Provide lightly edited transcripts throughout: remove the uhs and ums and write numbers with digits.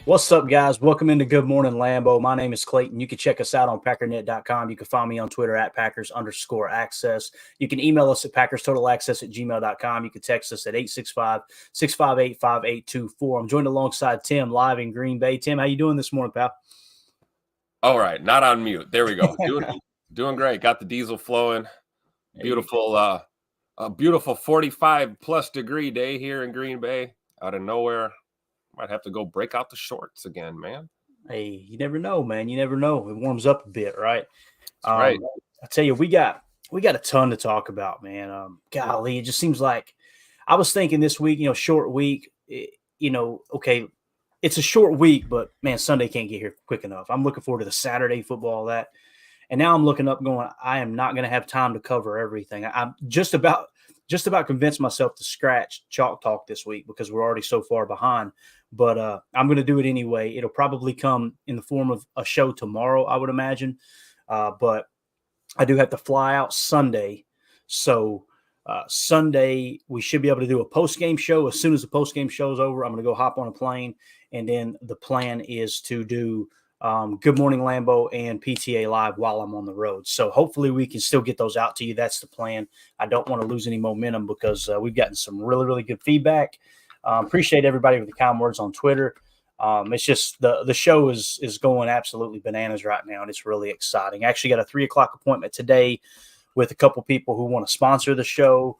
What's up, guys? Welcome into Good Morning Lambeau. My name is Clayton. You can check us out on packernet.com. You can find me on Twitter at Packers_access. You can email us at PackersTotalAccess@gmail.com. You can text us at 865-658-5824. I'm joined alongside Tim live in Green Bay. Tim, how you doing this morning, pal? All right, not on mute. There we go. Doing great. Got the diesel flowing. Beautiful, a beautiful 45+ degree day here in Green Bay. Out of nowhere. Might have to go break out the shorts again, man. Hey, you never know, man. You never know. It warms up a bit, right? Right. I tell you, we got a ton to talk about, man. Golly, it just seems like I was thinking this week, short week, okay, it's a short week, but man, Sunday can't get here quick enough. I'm looking forward to the Saturday football, that. And now I'm looking up going, I am not going to have time to cover everything. I'm just about convinced myself to scratch Chalk Talk this week because we're already so far behind. But I'm going to do it anyway. It'll probably come in the form of a show tomorrow, I would imagine. But I do have to fly out Sunday. So Sunday, we should be able to do a post-game show. As soon as the post-game show is over, I'm going to go hop on a plane. And then the plan is to do Good Morning Lambeau and PTA Live while I'm on the road. So hopefully we can still get those out to you. That's the plan. I don't want to lose any momentum because we've gotten some really, really good feedback. Appreciate everybody with the kind words on Twitter. It's just the show is going absolutely bananas right now, and it's really exciting. I actually got a 3:00 appointment today with a couple people who want to sponsor the show,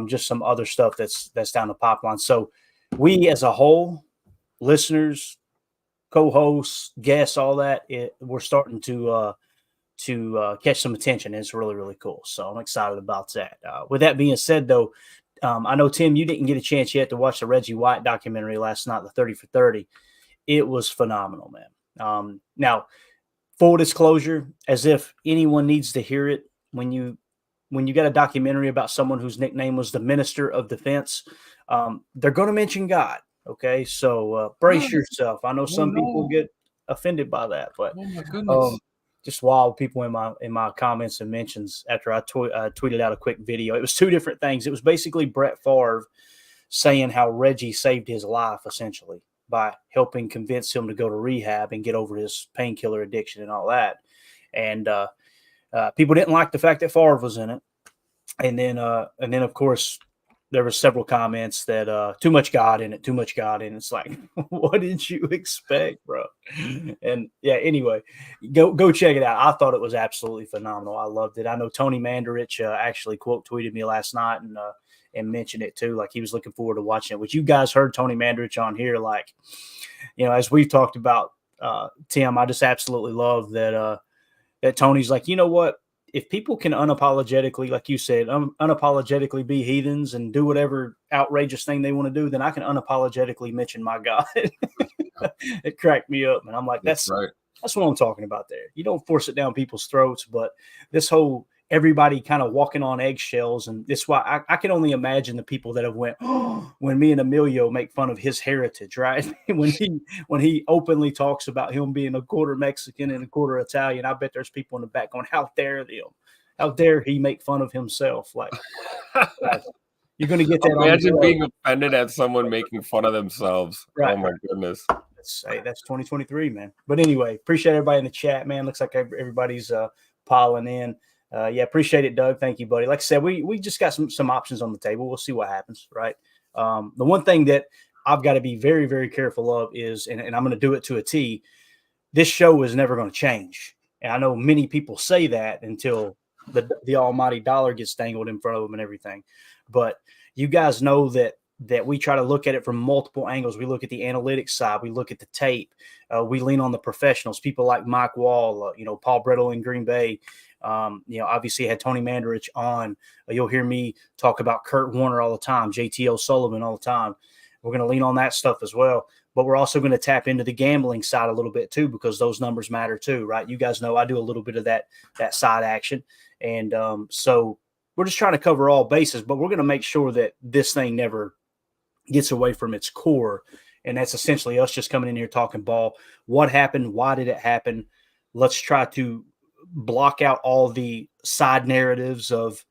just some other stuff that's down the pipeline. So we as a whole, listeners, co-hosts, guests, all that, we're starting to catch some attention. It's really, really cool. So I'm excited about that. With that being said, though, I know, Tim, you didn't get a chance yet to watch the Reggie White documentary last night, the 30 for 30. It was phenomenal, man. Now, full disclosure, as if anyone needs to hear it, when you got a documentary about someone whose nickname was the Minister of Defense, they're going to mention God. Okay, so brace yourself. I know some people get offended by that, but oh my goodness. Just wild people in my comments and mentions after I tweeted out a quick video. It was two different things. It was basically Brett Favre saying how Reggie saved his life essentially by helping convince him to go to rehab and get over his painkiller addiction and all that. And people didn't like the fact that Favre was in it. And then of course, there were several comments that too much God in it. It's like, what did you expect, bro? And yeah, anyway, go check it out. I thought it was absolutely phenomenal. I loved it. I know Tony Mandarich actually quote tweeted me last night and mentioned it too. Like he was looking forward to watching it. Which you guys heard Tony Mandarich on here. Like, as we've talked about, Tim, I just absolutely love that Tony's like, you know what? If people can unapologetically, like you said, unapologetically be heathens and do whatever outrageous thing they want to do, then I can unapologetically mention my God. It cracked me up, and I'm like, that's right. That's what I'm talking about there. You don't force it down people's throats, but this whole everybody kind of walking on eggshells, and that's why I can only imagine the people that have went, oh, when me and Emilio make fun of his heritage, right? when he openly talks about him being a quarter Mexican and a quarter Italian, I bet there's people in the back going, how dare them? How dare he make fun of himself? Like, you're going to get that. Imagine being offended at someone making fun of themselves. Right. Oh my goodness. That's 2023, man. But anyway, appreciate everybody in the chat, man. Looks like everybody's piling in. Yeah, appreciate it, Doug. Thank you, buddy. Like I said, we just got some options on the table. We'll see what happens, right? The one thing that I've got to be very, very careful of is, and I'm going to do it to a T, this show is never going to change. And I know many people say that until the almighty dollar gets dangled in front of them and everything. But you guys know that we try to look at it from multiple angles. We look at the analytics side. We look at the tape. We lean on the professionals, people like Mike Wall, Paul Brettel in Green Bay. Obviously had Tony Mandarich on. You'll hear me talk about Kurt Warner all the time, JT O'Sullivan all the time. We're going to lean on that stuff as well. But we're also going to tap into the gambling side a little bit too, because those numbers matter too, right? You guys know I do a little bit of that side action. And so we're just trying to cover all bases, but we're going to make sure that this thing never gets away from its core. And that's essentially us just coming in here talking ball. What happened? Why did it happen? Let's try to block out all the side narratives of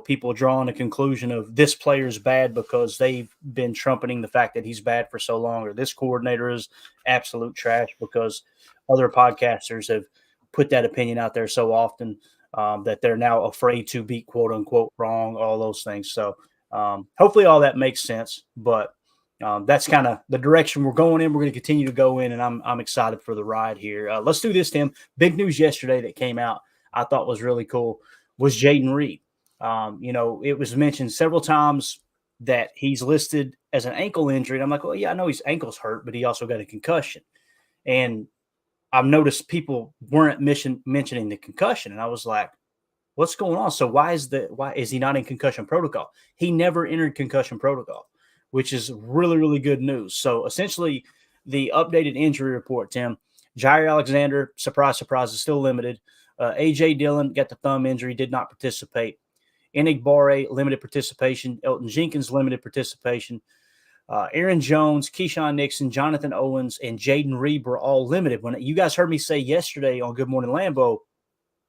people drawing a conclusion of this player is bad because they've been trumpeting the fact that he's bad for so long, or this coordinator is absolute trash because other podcasters have put that opinion out there so often that they're now afraid to be quote unquote wrong, all those things. So hopefully all that makes sense, but that's kind of the direction we're going in. We're going to continue to go in, and I'm excited for the ride here. Let's do this, Tim. Big news yesterday that came out I thought was really cool was Jayden Reed. It was mentioned several times that he's listed as an ankle injury. And I'm like, well, yeah, I know his ankle's hurt, but he also got a concussion. And I've noticed people weren't mentioning the concussion. And I was like, what's going on? So why is he not in concussion protocol? He never entered concussion protocol, which is really, really good news. So essentially the updated injury report, Tim, Jair Alexander, surprise, surprise, is still limited. A.J. Dillon got the thumb injury, did not participate. Enigbare, limited participation. Elton Jenkins, limited participation. Aaron Jones, Keyshawn Nixon, Jonathan Owens, and Jayden Reed were all limited. When you guys heard me say yesterday on Good Morning Lambeau,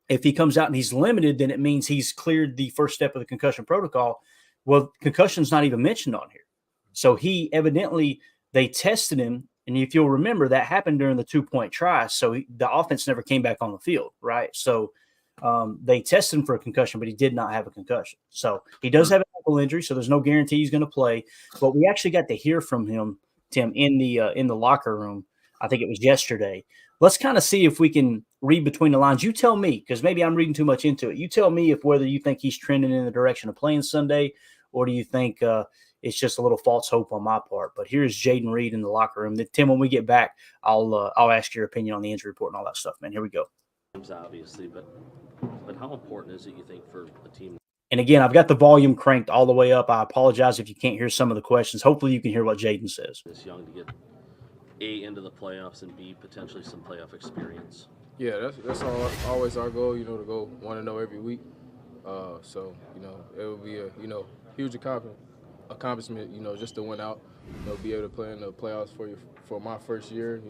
if he comes out and he's limited, then it means he's cleared the first step of the concussion protocol. Well, concussion's not even mentioned on here. So he evidently, they tested him. And if you'll remember, that happened during the 2-point try. So the offense never came back on the field, right? So they tested him for a concussion, but he did not have a concussion. So he does have an ankle injury, so there's no guarantee he's going to play. But we actually got to hear from him, Tim, in the locker room. I think it was yesterday. Let's kind of see if we can read between the lines. You tell me, because maybe I'm reading too much into it. You tell me whether you think he's trending in the direction of playing Sunday, or do you think it's just a little false hope on my part. But here's Jayden Reed in the locker room. Tim, when we get back, I'll ask your opinion on the injury report and all that stuff, man. Here we go. Obviously, but how important is it, you think, for a team? And again, I've got the volume cranked all the way up. I apologize if you can't hear some of the questions. Hopefully you can hear what Jayden says. This young to get A, into the playoffs, and B, potentially some playoff experience. Yeah, that's always our goal, to go 1-0 every week. So, it will be a, huge accomplishment, just to win out, be able to play in the playoffs for my first year,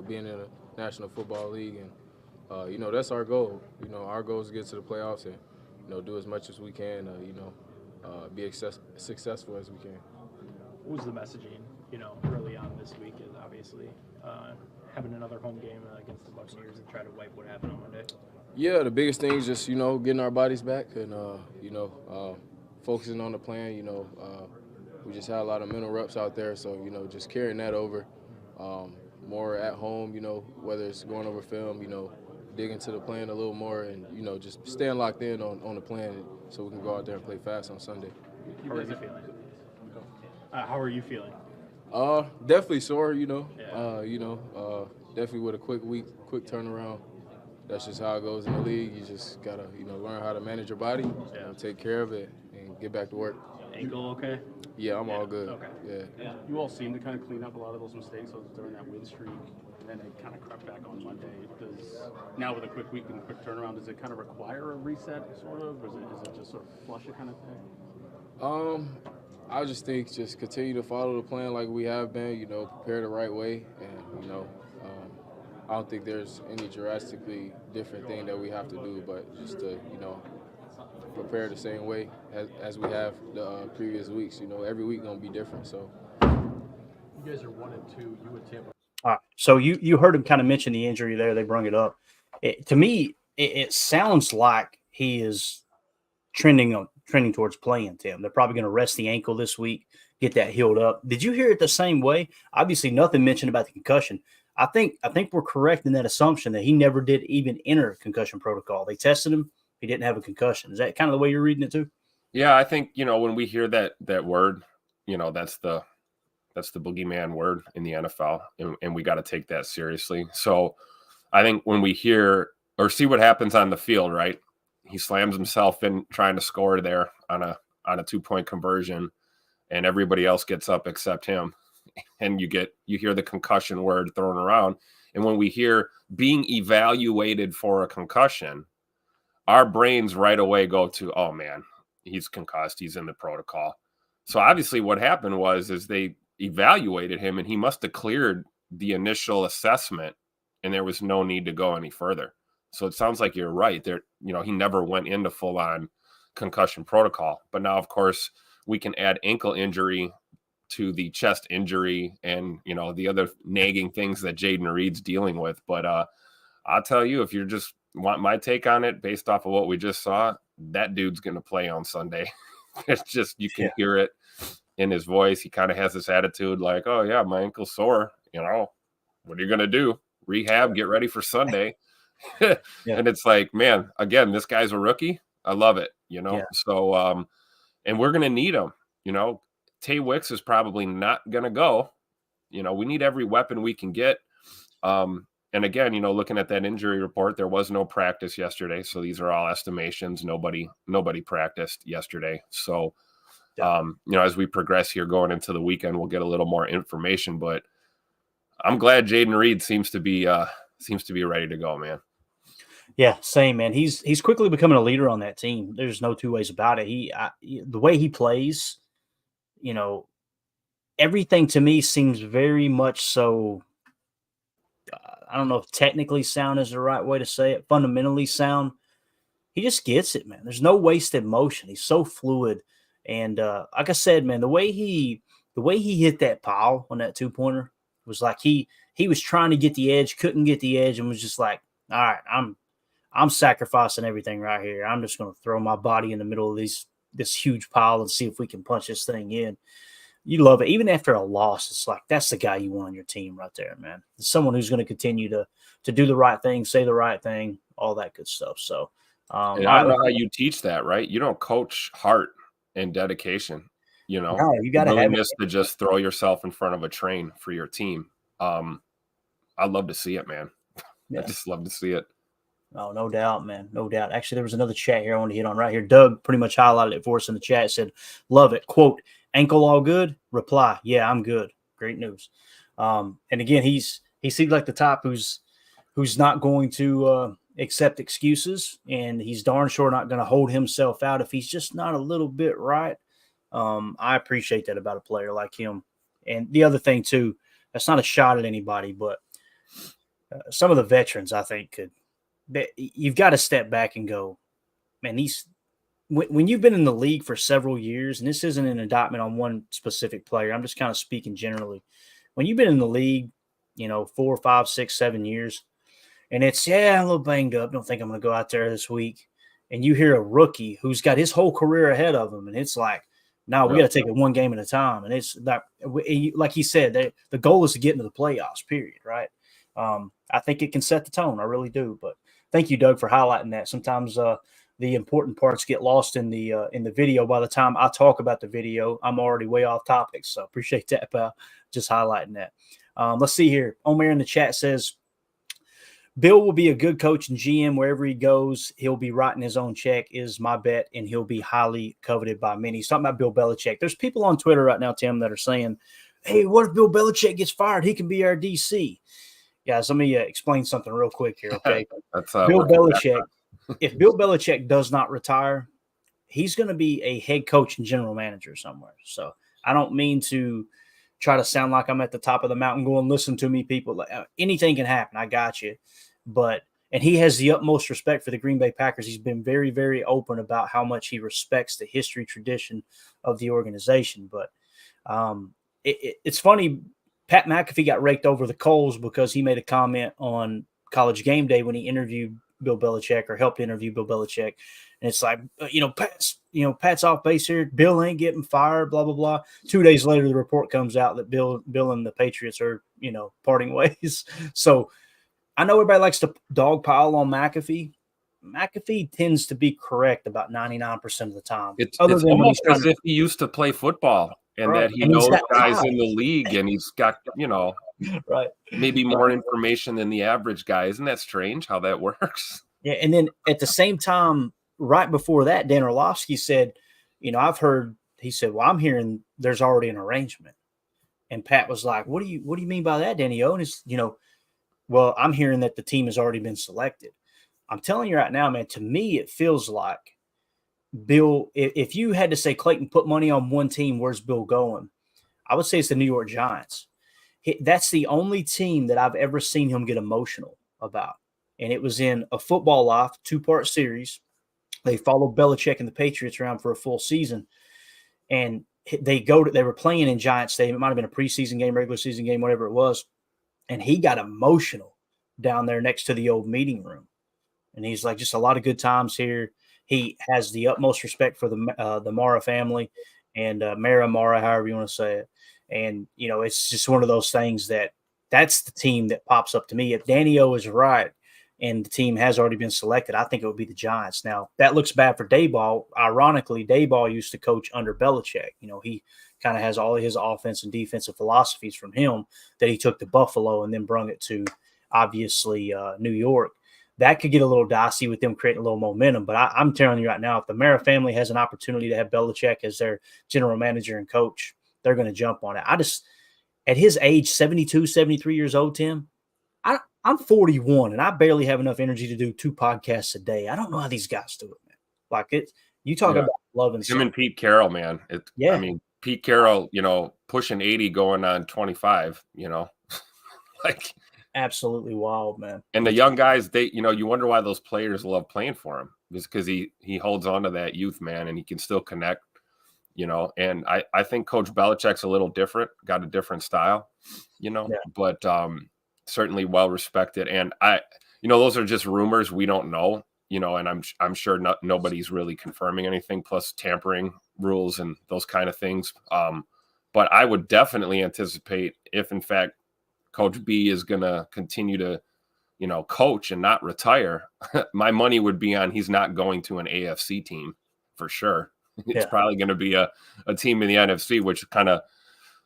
being in a National Football League. And, that's our goal. Our goal is to get to the playoffs and, do as much as we can, be successful as we can. What was the messaging, early on this week is obviously having another home game against the Buccaneers and try to wipe what happened on Monday? Yeah, the biggest thing is just, getting our bodies back and, focusing on the plan. We just had a lot of mental reps out there, so, just carrying that over. More at home, whether it's going over film, digging to the plan a little more and, just staying locked in on the plan so we can go out there and play fast on Sunday. How are you feeling? How are you feeling? Definitely sore, Yeah. Definitely with a quick turnaround. That's just how it goes in the league. You just got to, learn how to manage your body, take care of it, and get back to work. Ankle okay? Yeah, I'm all good. Okay. Yeah. You all seem to kind of clean up a lot of those mistakes during that win streak, and then it kind of crept back on Monday. Now with a quick week and a quick turnaround, does it kind of require a reset, sort of, or is it just sort of flush it kind of thing? I just think just continue to follow the plan like we have been, prepare the right way, and, I don't think there's any drastically different thing that we have to do, but just to, prepare the same way as we have the previous weeks. Every week going to be different. So You guys are 1-2. You and Tampa. All right. So you heard him kind of mention the injury there. They brung it up. To me, it sounds like he is trending towards playing, Tim. They're probably going to rest the ankle this week, get that healed up. Did you hear it the same way? Obviously, nothing mentioned about the concussion. I think we're correct in that assumption that he never did even enter concussion protocol. They tested him. He didn't have a concussion. Is that kind of the way you're reading it too? Yeah, I think, when we hear that word, that's the boogeyman word in the NFL, and we got to take that seriously. So I think when we hear or see what happens on the field, right, he slams himself in trying to score there on a 2-point conversion, and everybody else gets up except him. And you hear the concussion word thrown around. And when we hear being evaluated for a concussion, our brains right away go to, oh man, he's concussed. He's in the protocol. So obviously what happened is they evaluated him and he must have cleared the initial assessment and there was no need to go any further. So it sounds like you're right there. He never went into full on concussion protocol. But now, of course, we can add ankle injury to the chest injury and, you know, the other nagging things that Jaden Reed's dealing with. But I'll tell you, if you just want my take on it based off of what we just saw, that dude's going to play on Sunday. It's just, you can hear it in his voice. He kind of has this attitude like, oh yeah, my ankle's sore. You know, what are you going to do? Rehab, get ready for Sunday. And it's like, man, again, this guy's a rookie. I love it, you know? So, and we're going to need him, you know. Tay Wicks is probably not going to go. You know, we need every weapon we can get. And again, you know, looking at that injury report, there was no practice yesterday. So these are all estimations. Nobody practiced yesterday. So, you know, as we progress here going into the weekend, we'll get a little more information, but I'm glad Jaden Reed seems to be ready to go, man. Yeah, same, man. He's quickly becoming a leader on that team. There's no two ways about it. The way he plays, you know, everything to me seems very much so. I don't know if technically sound is the right way to say it. Fundamentally sound. He just gets it, man. There's no wasted motion. He's so fluid, and like I said, man, the way he hit that pile on that 2-pointer was like he was trying to get the edge, couldn't get the edge, and was just like, all right, I'm sacrificing everything right here. I'm just going to throw my body in the middle of this huge pile and see if we can punch this thing in. You love it. Even after a loss, it's like that's the guy you want on your team right there, man. It's someone who's going to continue to do the right thing, say the right thing, all that good stuff. So I don't know how you teach that, right? You don't coach heart and dedication, you know. No, you got to have it. To just throw yourself in front of a train for your team. I love to see it, man. Yeah. I just love to see it. Oh, no doubt, man. No doubt. Actually, there was another chat here I want to hit on right here. Doug pretty much highlighted it for us in the chat. Said, love it. Quote, ankle all good? Reply, yeah, I'm good. Great news. And again, he seems like the type who's not going to accept excuses, and he's darn sure not going to hold himself out if he's just not a little bit right. I appreciate that about a player like him. And the other thing, too, that's not a shot at anybody, but some of the veterans, I think, you've got to step back and go, man, when you've been in the league for several years, and this isn't an indictment on one specific player, I'm just kind of speaking generally. When you've been in the league, you know, 4, 5, 6, 7 years, and it's, a little banged up, don't think I'm going to go out there this week, and you hear a rookie who's got his whole career ahead of him, and it's like, no, we got to take it one game at a time. And it's like he said, the goal is to get into the playoffs, period, right? I think it can set the tone. I really do. But thank you, Doug, for highlighting that. Sometimes the important parts get lost in the video. By the time I talk about the video, I'm already way off topic. So appreciate that, pal. Just highlighting that. Let's see here. Omer in the chat says, Bill will be a good coach and GM wherever he goes. He'll be writing his own check is my bet, and he'll be highly coveted by many. He's talking about Bill Belichick. There's people on Twitter right now, Tim, that are saying, hey, what if Bill Belichick gets fired? He can be our DC. Guys, let me explain something real quick here, okay? Bill Belichick, if Bill Belichick does not retire, he's going to be a head coach and general manager somewhere. So I don't mean to try to sound like I'm at the top of the mountain going, listen to me, people. Anything can happen. I got you. And he has the utmost respect for the Green Bay Packers. He's been very, very open about how much he respects the history, tradition of the organization. But it's funny, Pat McAfee got raked over the coals because he made a comment on College Game Day when he interviewed Bill Belichick or helped interview Bill Belichick. And it's like, Pat's off base here. Bill ain't getting fired, blah, blah, blah. 2 days later, the report comes out that Bill and the Patriots are, parting ways. So I know everybody likes to dogpile on McAfee. McAfee tends to be correct about 99% of the time. It's almost as if he used to play football and right. That he knows guys in the league and he's got, right, maybe more information than the average guy. Isn't that strange how that works? Yeah, and then at the same time, right before that, Dan Orlovsky said, he said, well, I'm hearing there's already an arrangement. And Pat was like, what do you mean by that, Danny O? And it's, well, I'm hearing that the team has already been selected. I'm telling you right now, man, to me, it feels like Bill, if you had to say, Clayton, put money on one team, where's Bill going? I would say it's the New York Giants. That's the only team that I've ever seen him get emotional about. And it was in A Football Life, 2-part series They followed Belichick and the Patriots around for a full season, and they were playing in Giant Stadium. It might have been a preseason game, regular season game, whatever it was. And he got emotional down there next to the old meeting room. And he's like, just a lot of good times here. He has the utmost respect for the Mara family and Mara, however you want to say it. And, you know, it's just one of those things that's the team that pops up to me. If Danny O is right and the team has already been selected, I think it would be the Giants. Now, that looks bad for Daboll. Ironically, Daboll used to coach under Belichick. You know, he kind of has all of his offense and defensive philosophies from him that he took to Buffalo and then brung it to, obviously, New York. That could get a little dicey with them creating a little momentum. But I'm telling you right now, if the Mara family has an opportunity to have Belichick as their general manager and coach, they're going to jump on it. At his age, 72, 73 years old, Tim, I'm 41, and I barely have enough energy to do 2 podcasts a day. I don't know how these guys do it, man. Like, you talk about love and him and Pete Carroll, man. I mean, Pete Carroll, you know, pushing 80 going on 25, you know, like absolutely wild, man. And the young guys, you wonder why those players love playing for him, just because he holds on to that youth, man, and he can still connect, you know. And I think Coach Belichick's a little different, got a different style, you know, but certainly well respected. And those are just rumors. We don't know, you know, and I'm sure nobody's really confirming anything, plus tampering rules and those kind of things. But I would definitely anticipate, if in fact Coach B is going to continue to, you know, coach and not retire, my money would be on he's not going to an AFC team for sure. It's probably going to be a team in the NFC, which kind of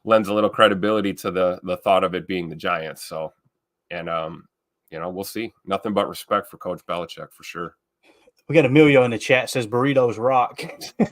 lends a little credibility to the thought of it being the Giants. So, and, you know, we'll see. Nothing but respect for Coach Belichick for sure. We got Emilio in the chat, says burritos rock.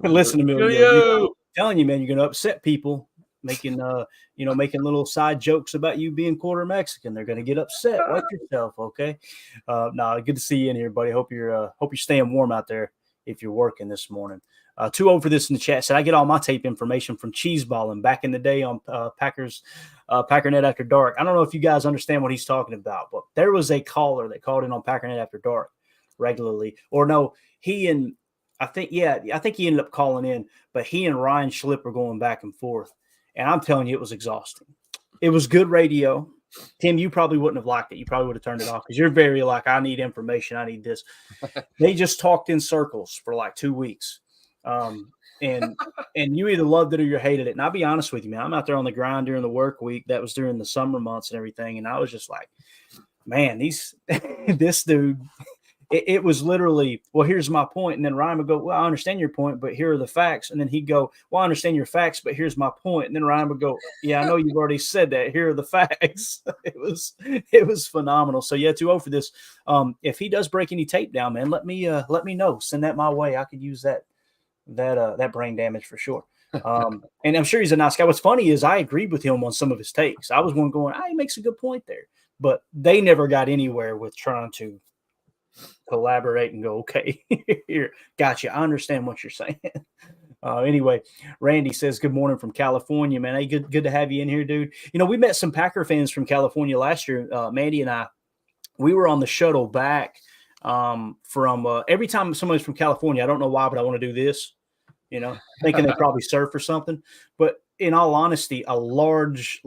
Listen, Emilio. I'm telling you, man, you're going to upset people making little side jokes about you being quarter Mexican. They're going to get upset. Watch yourself, okay? Good to see you in here, buddy. Hope you're staying warm out there if you're working this morning. 2-0 for this in the chat. Said I get all my tape information from Ballin back in the day on Packernet After Dark. I don't know if you guys understand what he's talking about, but there was a caller that called in on Packernet After Dark regularly. Or no, I think he ended up calling in, but he and Ryan Schlipp were going back and forth. And I'm telling you, it was exhausting. It was good radio. Tim, you probably wouldn't have liked it. You probably would have turned it off because you're very like, I need information. I need this. They just talked in circles for like 2 weeks. And you either loved it or you hated it. And I'll be honest with you, man, I'm out there on the grind during the work week. That was during the summer months and everything. And I was just like, man, this dude, it was literally, well, here's my point. And then Ryan would go, well, I understand your point, but here are the facts. And then he'd go, well, I understand your facts, but here's my point. And then Ryan would go, yeah, I know you've already said that. Here are the facts. It was phenomenal. So yeah, 2-0 for this. If he does break any tape down, man, let me know. Send that my way. I could use that brain damage for sure. And I'm sure he's a nice guy. What's funny is I agreed with him on some of his takes. I was one going, he makes a good point there, but they never got anywhere with trying to collaborate and go, okay, here, gotcha. I understand what you're saying. Anyway, Randy says, good morning from California, man. Hey, good to have you in here, dude. You know, we met some Packer fans from California last year. Mandy and I, we were on the shuttle back from every time somebody's from California, I don't know why, but I want to do this, you know, thinking they probably surf or something. But in all honesty, a large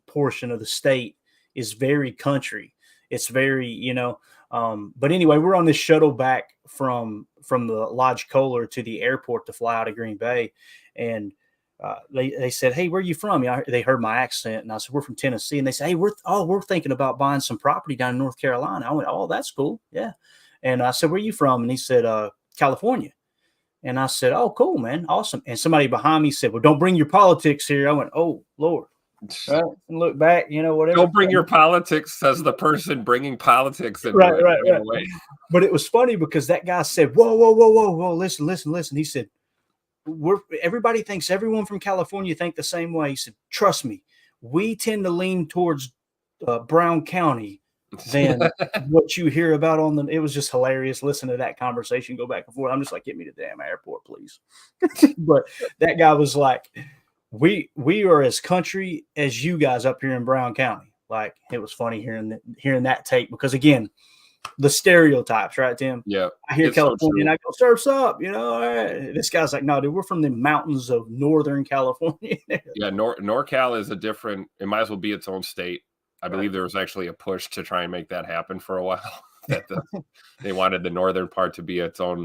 portion of the state is very country. It's very, you know, but anyway, we're on this shuttle back from the Lodge Kohler to the airport to fly out of Green Bay. And they said, hey, where are you from? They heard my accent. And I said, we're from Tennessee. And they said, hey, we're thinking about buying some property down in North Carolina. I went, oh, that's cool. Yeah. And I said, where are you from? And he said, California. And I said, oh, cool, man. Awesome. And somebody behind me said, well, don't bring your politics here. I went, oh, Lord. Right. And look back, you know, whatever. Don't bring your politics, says the person bringing politics into right. Way. But it was funny because that guy said, whoa, listen. He said, everybody thinks everyone from California think the same way. He said, trust me, we tend to lean towards Brown County than what you hear about on the. It was just hilarious. Listen to that conversation go back and forth. I'm just like, get me to the damn airport, please. But that guy was like, we are as country as you guys up here in Brown County. Like, it was funny hearing that tape because, again, the stereotypes, right, Tim? Yeah. I hear It's so California and true. I go, surf's up, all right. This guy's like, no, dude, we're from the mountains of Northern California. Yeah, NorCal is a different. It might as well be its own state. I believe there was actually a push to try and make that happen for a while. They wanted the northern part to be its own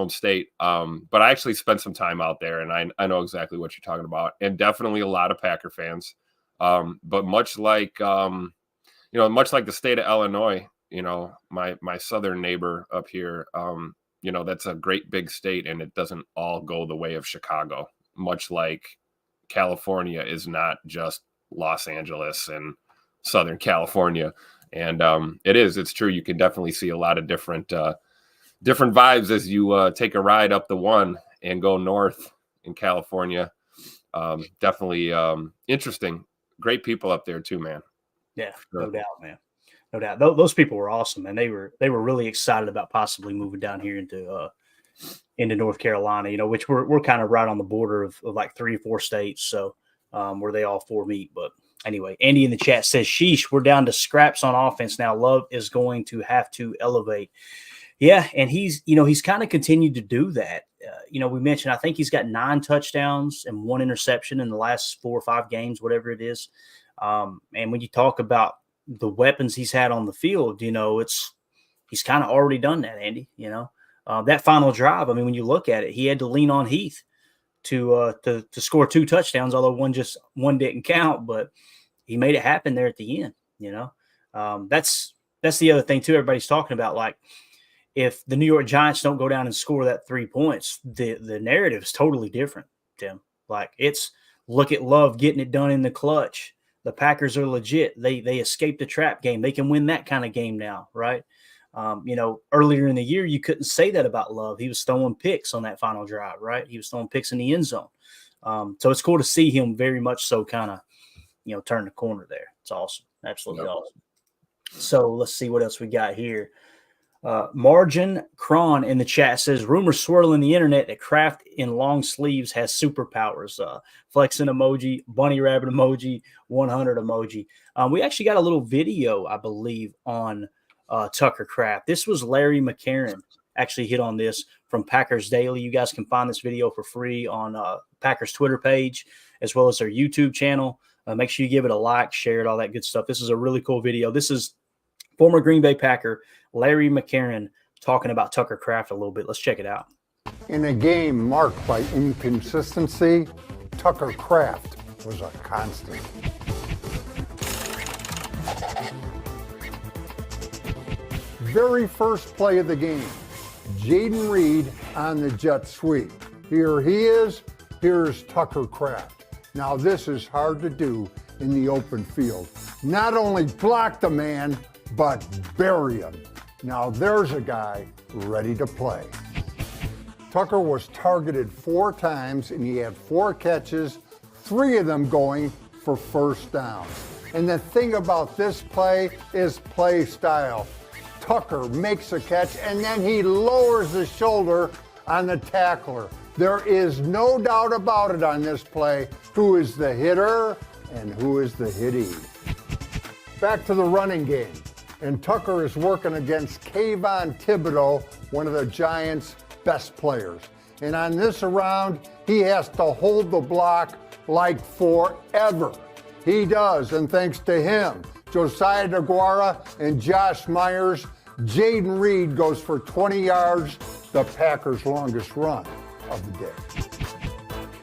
state. But I actually spent some time out there, and I know exactly what you're talking about, and definitely a lot of Packer fans. But much like much like the state of Illinois, my southern neighbor up here, that's a great big state, and it doesn't all go the way of Chicago. Much like California is not just Los Angeles and Southern California. And it's true. You can definitely see a lot of different vibes as you take a ride up the one and go north in California. Definitely interesting. Great people up there too, man. Yeah, Sure. no doubt, man. No doubt. Those people were awesome, and they were really excited about possibly moving down here into North Carolina, which we're kind of right on the border of like 3 or 4 states, so where they all 4 meet. But anyway, Andy in the chat says, sheesh, we're down to scraps on offense now. Love is going to have to elevate. Yeah, and he's kind of continued to do that. We mentioned, I think he's got 9 touchdowns and 1 interception in the last 4 or 5 games, whatever it is. And when you talk about the weapons he's had on the field, he's kind of already done that, Andy. That final drive, I mean, when you look at it, he had to lean on Heath to score 2 touchdowns, although one didn't count, but he made it happen there at the end. That's the other thing too. Everybody's talking about, like, if the New York Giants don't go down and score that 3 points, the narrative is totally different, Tim. Like, it's look at Love getting it done in the clutch. The Packers are legit. They escaped the trap game. They can win that kind of game now, right? Earlier in the year, you couldn't say that about Love. He was throwing picks on that final drive, right? He was throwing picks in the end zone. So it's cool to see him very much so kind of, turn the corner there. It's awesome. Absolutely awesome. So let's see what else we got here. Margin Cron in the chat says, rumors swirling the internet that Kraft in long sleeves has superpowers. Flexing emoji, bunny rabbit emoji, 100 emoji. We actually got a little video, I believe, on Tucker Kraft. This was Larry McCarron actually hit on this from Packers Daily. You guys can find this video for free on Packers Twitter page as well as their YouTube channel. Make sure you give it a like, share it, all that good stuff. This is a really cool video. This is former Green Bay Packer Larry McCarron talking about Tucker Kraft a little bit. Let's check it out. In a game marked by inconsistency, Tucker Kraft was a constant. Very first play of the game, Jaden Reed on the jet sweep. Here he is, here's Tucker Kraft. Now this is hard to do in the open field. Not only block the man, but bury him. Now there's a guy ready to play. Tucker was targeted 4 times and he had 4 catches, 3 of them going for first down. And the thing about this play is play style. Tucker makes a catch and then he lowers the shoulder on the tackler. There is no doubt about it on this play who is the hitter and who is the hittee. Back to the running game. And Tucker is working against Kayvon Thibodeau, one of the Giants' best players. And on this round, he has to hold the block like forever. He does, and thanks to him, Josiah DeGuara and Josh Myers, Jaden Reed goes for 20 yards, the Packers' longest run of the day.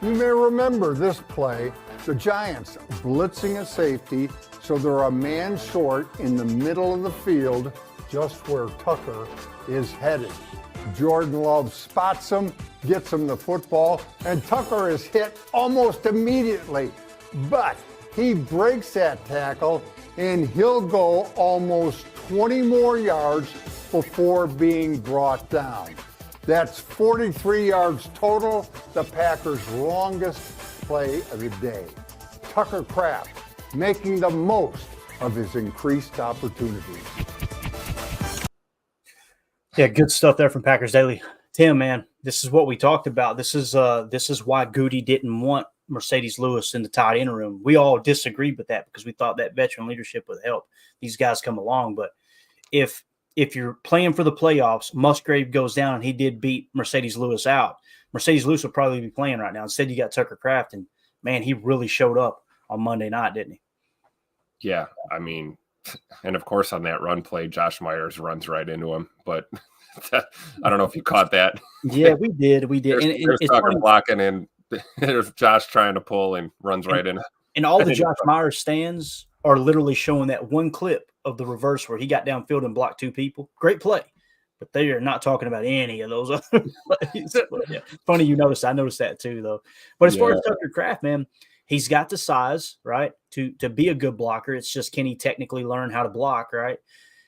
You may remember this play, the Giants blitzing a safety, so they're a man short in the middle of the field, just where Tucker is headed. Jordan Love spots him, gets him the football, and Tucker is hit almost immediately. But he breaks that tackle, and he'll go almost 20 more yards before being brought down. That's 43 yards total, the Packers' longest play of the day. Tucker Kraft making the most of his increased opportunities. Yeah, good stuff there from Packers Daily. Tim, man, this is what we talked about. This is why Goody didn't want Mercedes Lewis in the tight end room. We all disagreed with that because we thought that veteran leadership would help these guys come along. But if if you're playing for the playoffs, Musgrave goes down and he did beat Mercedes Lewis out, Mercedes Lewis would probably be playing right now. Instead, you got Tucker Kraft, and man, he really showed up on Monday night, didn't he? Yeah, I mean, and of course on that run play, Josh Myers runs right into him. But I don't know if you caught that. Yeah, we did. There's, And there's it's Tucker funny. blocking, and there's Josh trying to pull and runs right in. And all the Josh Myers stands are literally showing that one clip of the reverse where he got downfield and blocked 2 people. Great play. But they are not talking about any of those other plays. Yeah. Funny you noticed. I noticed that too, though. But as far as Tucker Kraft, man, he's got the size, right, to be a good blocker. It's just, can he technically learn how to block, right?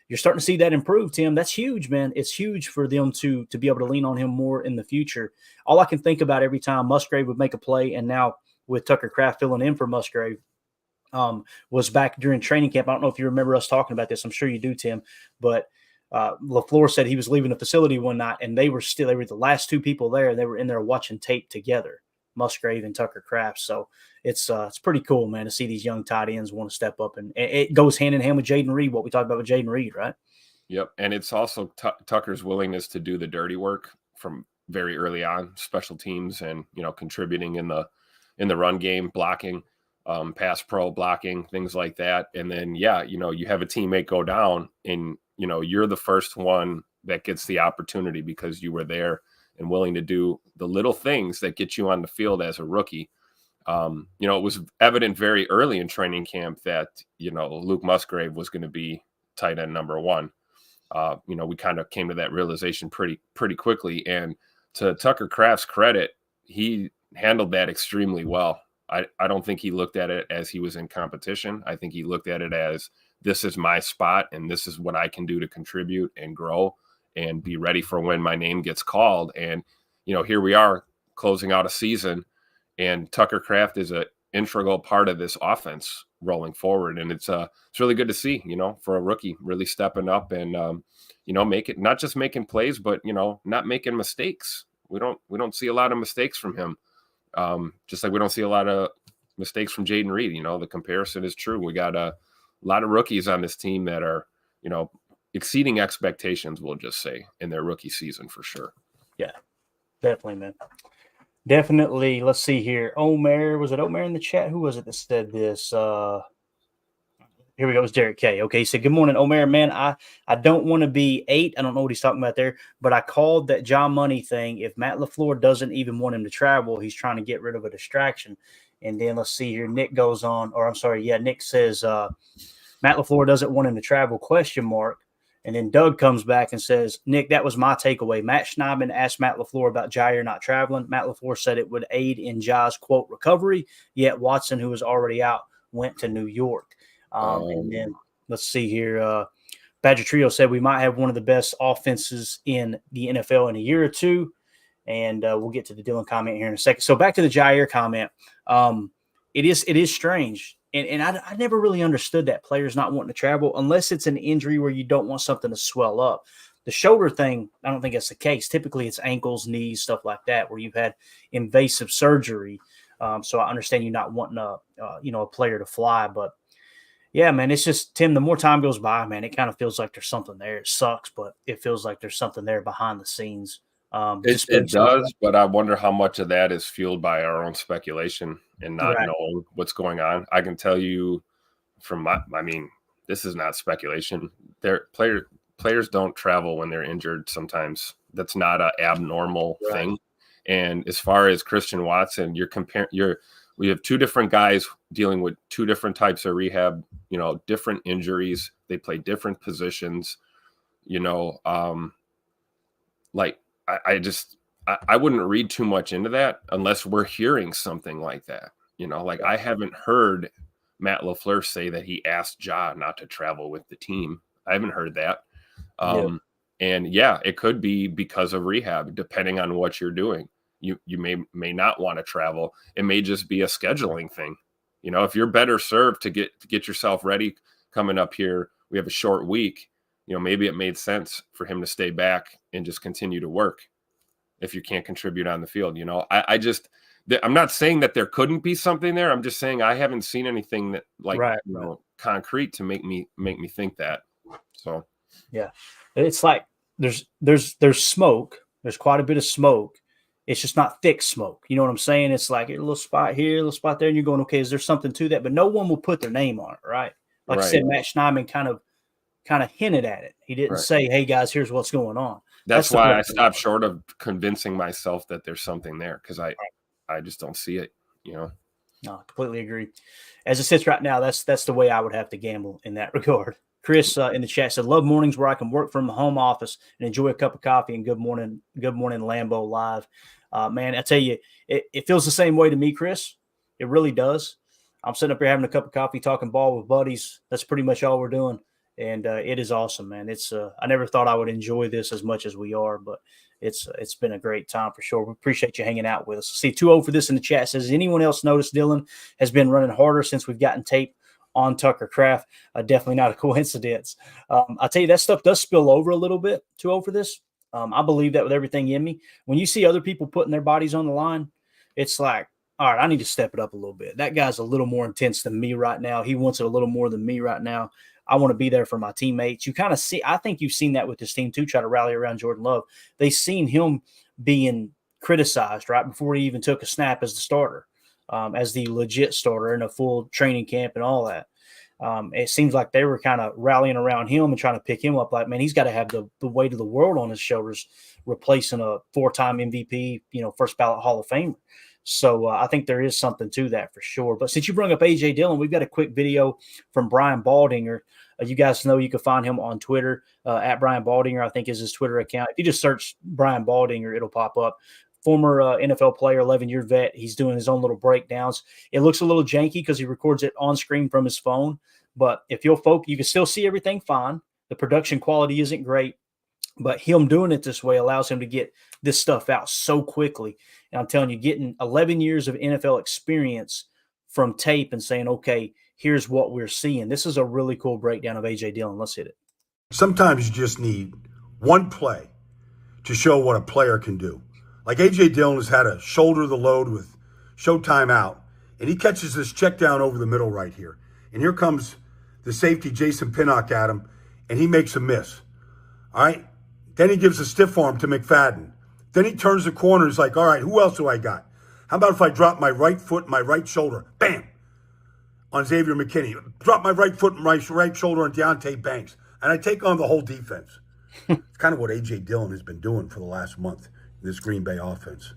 You're starting to see that improve, Tim. That's huge, man. It's huge for them to be able to lean on him more in the future. All I can think about every time Musgrave would make a play, and now with Tucker Kraft filling in for Musgrave, was back during training camp. I don't know if you remember us talking about this. I'm sure you do, Tim. But LaFleur said he was leaving the facility one night, and they were the last 2 people there. They were in there watching tape together, Musgrave and Tucker Kraft. So it's pretty cool, man, to see these young tight ends want to step up, and it goes hand in hand with Jaden Reed, what we talked about with Jaden Reed, right? Yep, and it's also Tucker's willingness to do the dirty work from very early on, special teams, and contributing in the run game, blocking, pass pro blocking, things like that. And then you have a teammate go down, and you're the first one that gets the opportunity because you were there and willing to do the little things that get you on the field as a rookie. It was evident very early in training camp that, Luke Musgrave was going to be tight end number 1. We kind of came to that realization pretty quickly. And to Tucker Kraft's credit, he handled that extremely well. I don't think he looked at it as he was in competition. I think he looked at it as, this is my spot and this is what I can do to contribute and grow and be ready for when my name gets called. And, here we are closing out a season, and Tucker Kraft is an integral part of this offense rolling forward. And it's really good to see, for a rookie really stepping up and, not just making plays, but, not making mistakes. We don't see a lot of mistakes from him. Just like we don't see a lot of mistakes from Jaden Reed. The comparison is true. We got a lot of rookies on this team that are, exceeding expectations, we'll just say, in their rookie season for sure. Yeah, definitely, man. Definitely. Let's see here. Omer, was it Omer in the chat? Who was it that said this? Here we go. It was Derek K. Okay, he said, good morning, Omer. Man, I don't want to be 8. I don't know what he's talking about there, but I called that John Money thing. If Matt LaFleur doesn't even want him to travel, he's trying to get rid of a distraction. And then let's see here. Nick goes on, or I'm sorry, Nick says Matt LaFleur doesn't want him to travel, ? And then Doug comes back and says, Nick, that was my takeaway. Matt Schneidman asked Matt LaFleur about Jair not traveling. Matt LaFleur said it would aid in Jair's, quote, recovery, yet Watson, who was already out, went to New York. And then let's see here. Badger Trio said we might have one of the best offenses in the NFL in a year or two. And we'll get to the Dillon comment here in a second. So back to the Jair comment. It is strange. And I never really understood that players not wanting to travel unless it's an injury where you don't want something to swell up. The shoulder thing, I don't think that's the case. Typically, it's ankles, knees, stuff like that, where you've had invasive surgery. So I understand you not wanting a player to fly. But, yeah, man, it's just, Tim, the more time goes by, man, it kind of feels like there's something there. It sucks, but it feels like there's something there behind the scenes. It does, but I wonder how much of that is fueled by our own speculation and not knowing what's going on. I can tell you from this is not speculation. Players don't travel when they're injured sometimes. That's not an abnormal thing. And as far as Christian Watson, we have 2 different guys dealing with 2 different types of rehab, different injuries. They play different positions, I wouldn't read too much into that unless we're hearing something like that. I haven't heard Matt LaFleur say that he asked Ja not to travel with the team. I haven't heard that. And it could be because of rehab, depending on what you're doing. You may not want to travel. It may just be a scheduling thing. If you're better served to get yourself ready coming up here, we have a short week. Maybe it made sense for him to stay back and just continue to work if you can't contribute on the field. I'm not saying that there couldn't be something there. I'm just saying I haven't seen anything that concrete to make me think that. So Yeah. It's like there's smoke. There's quite a bit of smoke. It's just not thick smoke. You know what I'm saying? It's like a little spot here, a little spot there, and you're going, okay, is there something to that? But no one will put their name on it, right? Like I said, Matt Schneidman kind of hinted at it. He didn't say, hey guys, here's what's going on. That's why I stopped short of convincing myself that there's something there, because I just don't see it, you know. No, completely agree. As it sits right now, that's the way I would have to gamble in that regard. Chris in the chat said, love mornings where I can work from the home office and enjoy a cup of coffee and good morning Lambeau live. Man, I tell you, it feels the same way to me, Chris. It really does. I'm sitting up here having a cup of coffee, talking ball with buddies. That's pretty much all we're doing. And it is awesome, man. It's I never thought I would enjoy this as much as we are, but it's been a great time for sure. We appreciate you hanging out with us. See, 2-0 for this in the chat says, anyone else notice Dillon has been running harder since we've gotten tape on Tucker Kraft? Definitely not a coincidence. I tell you, that stuff does spill over a little bit. 2-0 for this. I believe that with everything in me. When you see other people putting their bodies on the line, it's like, all right, I need to step it up a little bit. That guy's a little more intense than me right now. He wants it a little more than me right now. I want to be there for my teammates. You kind of see, I think you've seen that with this team too, try to rally around Jordan Love. They've seen him being criticized right before he even took a snap as the starter, as the legit starter in a full training camp and all that. It seems like they were kind of rallying around him and trying to pick him up. Like, man, he's got to have the weight of the world on his shoulders, replacing a 4-time MVP, first ballot Hall of Famer. So I think there is something to that for sure. But since you brought up A.J. Dillon, we've got a quick video from Brian Baldinger. You guys know you can find him on Twitter at Brian Baldinger, I think is his Twitter account. If you just search Brian Baldinger, it'll pop up. Former NFL player, 11-year vet. He's doing his own little breakdowns. It looks a little janky because he records it on screen from his phone. But if you'll focus, you can still see everything fine. The production quality isn't great. But him doing it this way allows him to get this stuff out so quickly. And I'm telling you, getting 11 years of NFL experience from tape and saying, okay, here's what we're seeing. This is a really cool breakdown of A.J. Dillon. Let's hit it. Sometimes you just need one play to show what a player can do. Like A.J. Dillon has had to shoulder the load with showtime out, and he catches this check down over the middle right here. And here comes the safety, Jason Pinnock, at him, and he makes a miss. All right? Then he gives a stiff arm to McFadden. Then he turns the corner. He's like, all right, who else do I got? How about if I drop my right foot and my right shoulder? Bam! On Xavier McKinney. Drop my right foot and my right shoulder on Deontay Banks. And I take on the whole defense. It's kind of what A.J. Dillon has been doing for the last month in this Green Bay offense.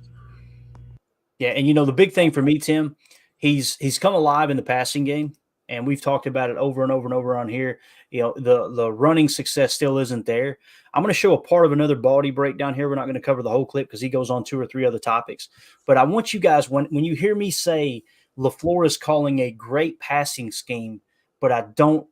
Yeah, and the big thing for me, Tim, he's come alive in the passing game. And we've talked about it over and over and over on here. The running success still isn't there. I'm going to show a part of another Baldy breakdown here. We're not going to cover the whole clip because he goes on 2 or 3 other topics. But I want you guys, when you hear me say LaFleur is calling a great passing scheme, but I don't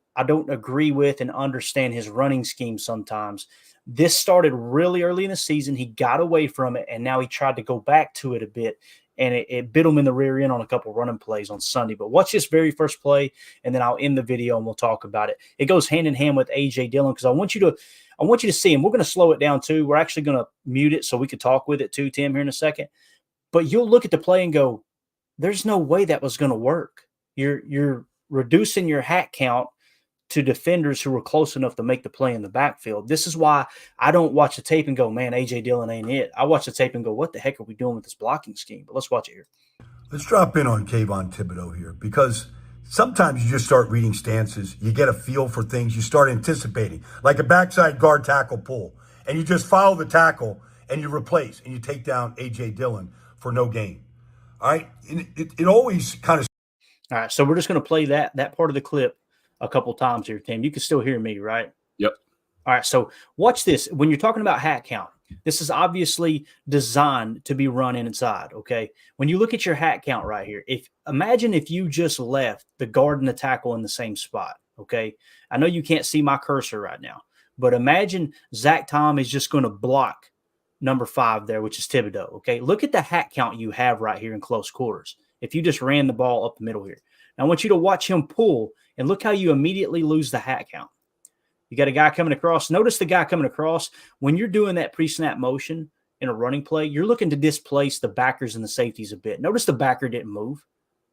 agree with and understand his running scheme sometimes. This started really early in the season. He got away from it, and now he tried to go back to it a bit. And it bit him in the rear end on a couple running plays on Sunday. But watch this very first play, and then I'll end the video and we'll talk about it. It goes hand in hand with A.J. Dillon because I want you to see him. We're going to slow it down too. We're actually going to mute it so we can talk with it too, Tim, here in a second. But you'll look at the play and go, there's no way that was going to work. You're reducing your hat count to defenders who were close enough to make the play in the backfield. This is why I don't watch the tape and go, man, A.J. Dillon ain't it. I watch the tape and go, what the heck are we doing with this blocking scheme? But let's watch it here. Let's drop in on Kayvon Thibodeau here because sometimes you just start reading stances. You get a feel for things. You start anticipating, like a backside guard tackle pull. And you just follow the tackle and you replace and you take down A.J. Dillon for no gain. All right? It always kind of. All right, so we're just going to play that part of the clip a couple times here, Tim. You can still hear me, right? Yep. All right, so watch this. When you're talking about hat count, this is obviously designed to be run inside, okay? When you look at your hat count right here, imagine if you just left the guard and the tackle in the same spot, okay? I know you can't see my cursor right now, but imagine Zach Tom is just going to block number 5 there, which is Thibodeau, okay? Look at the hat count you have right here in close quarters if you just ran the ball up the middle here. Now, I want you to watch him pull, and look how you immediately lose the hat count. You got a guy coming across. Notice the guy coming across. When you're doing that pre-snap motion in a running play, you're looking to displace the backers and the safeties a bit. Notice the backer didn't move.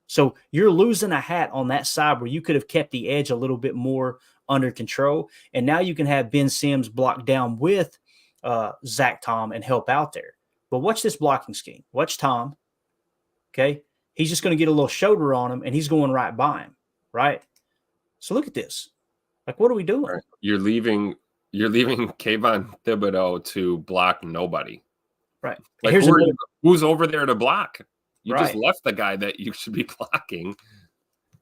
So you're losing a hat on that side where you could have kept the edge a little bit more under control. And now you can have Ben Sims block down with Zach Tom and help out there. But watch this blocking scheme. Watch Tom. Okay. He's just going to get a little shoulder on him and he's going right by him. Right. So look at this. Like, what are we doing? Right. You're leaving Kayvon Thibodeau to block nobody. Right. Like, who's over there to block? You Right. just left the guy that you should be blocking.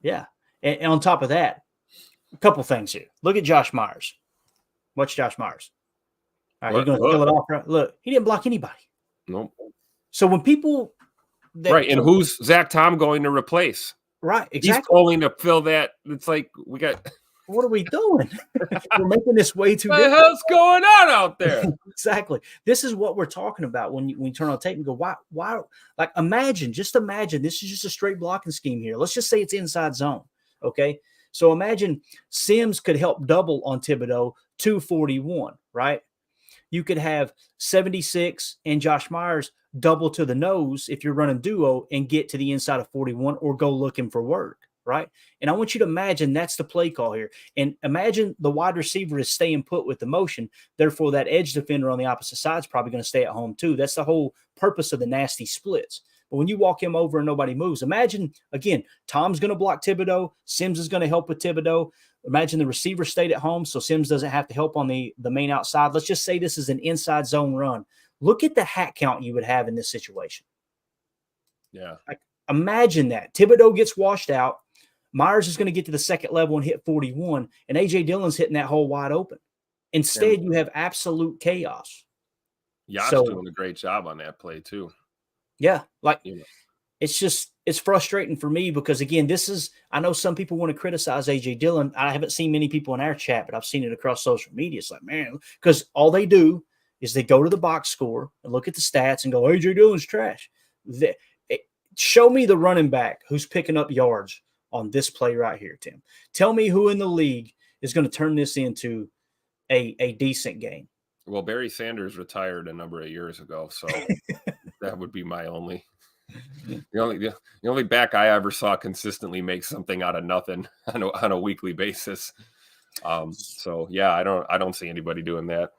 Yeah. And on top of that, a couple things here. Look at Josh Myers. Watch Josh Myers. All right, he's going to fill it off. Right? Look, he didn't block anybody. Nope. So when people right, and who's Zach Tom going to replace? Right, exactly. He's going to fill that. It's like we got. What are we doing? We're making this way too. What the hell's going on out there? Exactly. This is what we're talking about when you turn on tape and go, why? Like, just imagine this is just a straight blocking scheme here. Let's just say it's inside zone. Okay. So imagine Sims could help double on Thibodeau 241, right? You could have 76 and Josh Myers double to the nose if you're running duo and get to the inside of 41 or go looking for work, right? And I want you to imagine that's the play call here. And imagine the wide receiver is staying put with the motion. Therefore, that edge defender on the opposite side is probably going to stay at home too. That's the whole purpose of the nasty splits. But when you walk him over and nobody moves, imagine, again, Tom's going to block Thibodeau. Sims is going to help with Thibodeau. Imagine the receiver stayed at home, so Sims doesn't have to help on the main outside. Let's just say this is an inside zone run. Look at the hat count you would have in this situation. Yeah. Like, imagine that. Thibodeau gets washed out. Myers is going to get to the second level and hit 41, and A.J. Dillon's hitting that hole wide open. Instead, you have absolute chaos. Yacht's doing a great job on that play, too. Yeah, like it's frustrating for me because, again, I know some people want to criticize A.J. Dillon. I haven't seen many people in our chat, but I've seen it across social media. It's like, man, because all they do is they go to the box score and look at the stats and go, A.J. Dillon's trash. Show me the running back who's picking up yards on this play right here, Tim. Tell me who in the league is going to turn this into a decent game. Well, Barry Sanders retired a number of years ago, so that would be my only. The only back I ever saw consistently make something out of nothing on a weekly basis. So yeah, I don't see anybody doing that.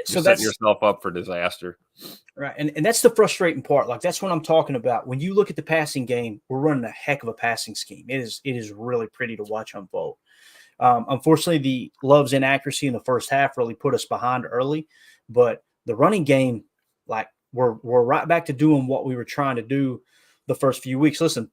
So that's setting yourself up for disaster. Right. And that's the frustrating part. Like, that's what I'm talking about. When you look at the passing game, we're running a heck of a passing scheme. It is really pretty to watch unfold. Unfortunately, the Love's inaccuracy in the first half really put us behind early, but the running game, like, we're right back to doing what we were trying to do the first few weeks. Listen,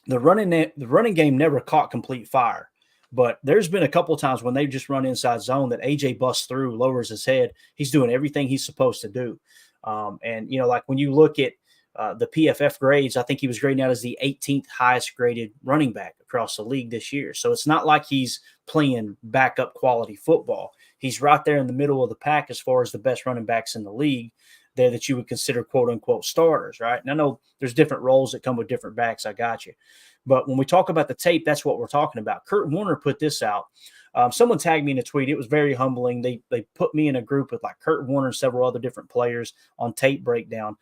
the running game never caught complete fire, but there's been a couple of times when they just run inside zone that AJ busts through, lowers his head. He's doing everything he's supposed to do. And, like when you look at the PFF grades, I think he was graded out as the 18th highest graded running back across the league this year. So it's not like he's playing backup quality football. He's right there in the middle of the pack as far as the best running backs in the league there that you would consider quote unquote starters, right? And I know there's different roles that come with different backs. I got you. But when we talk about the tape, that's what we're talking about. Kurt Warner put this out. Someone tagged me in a tweet. It was very humbling. They put me in a group with like Kurt Warner and several other different players on tape breakdown.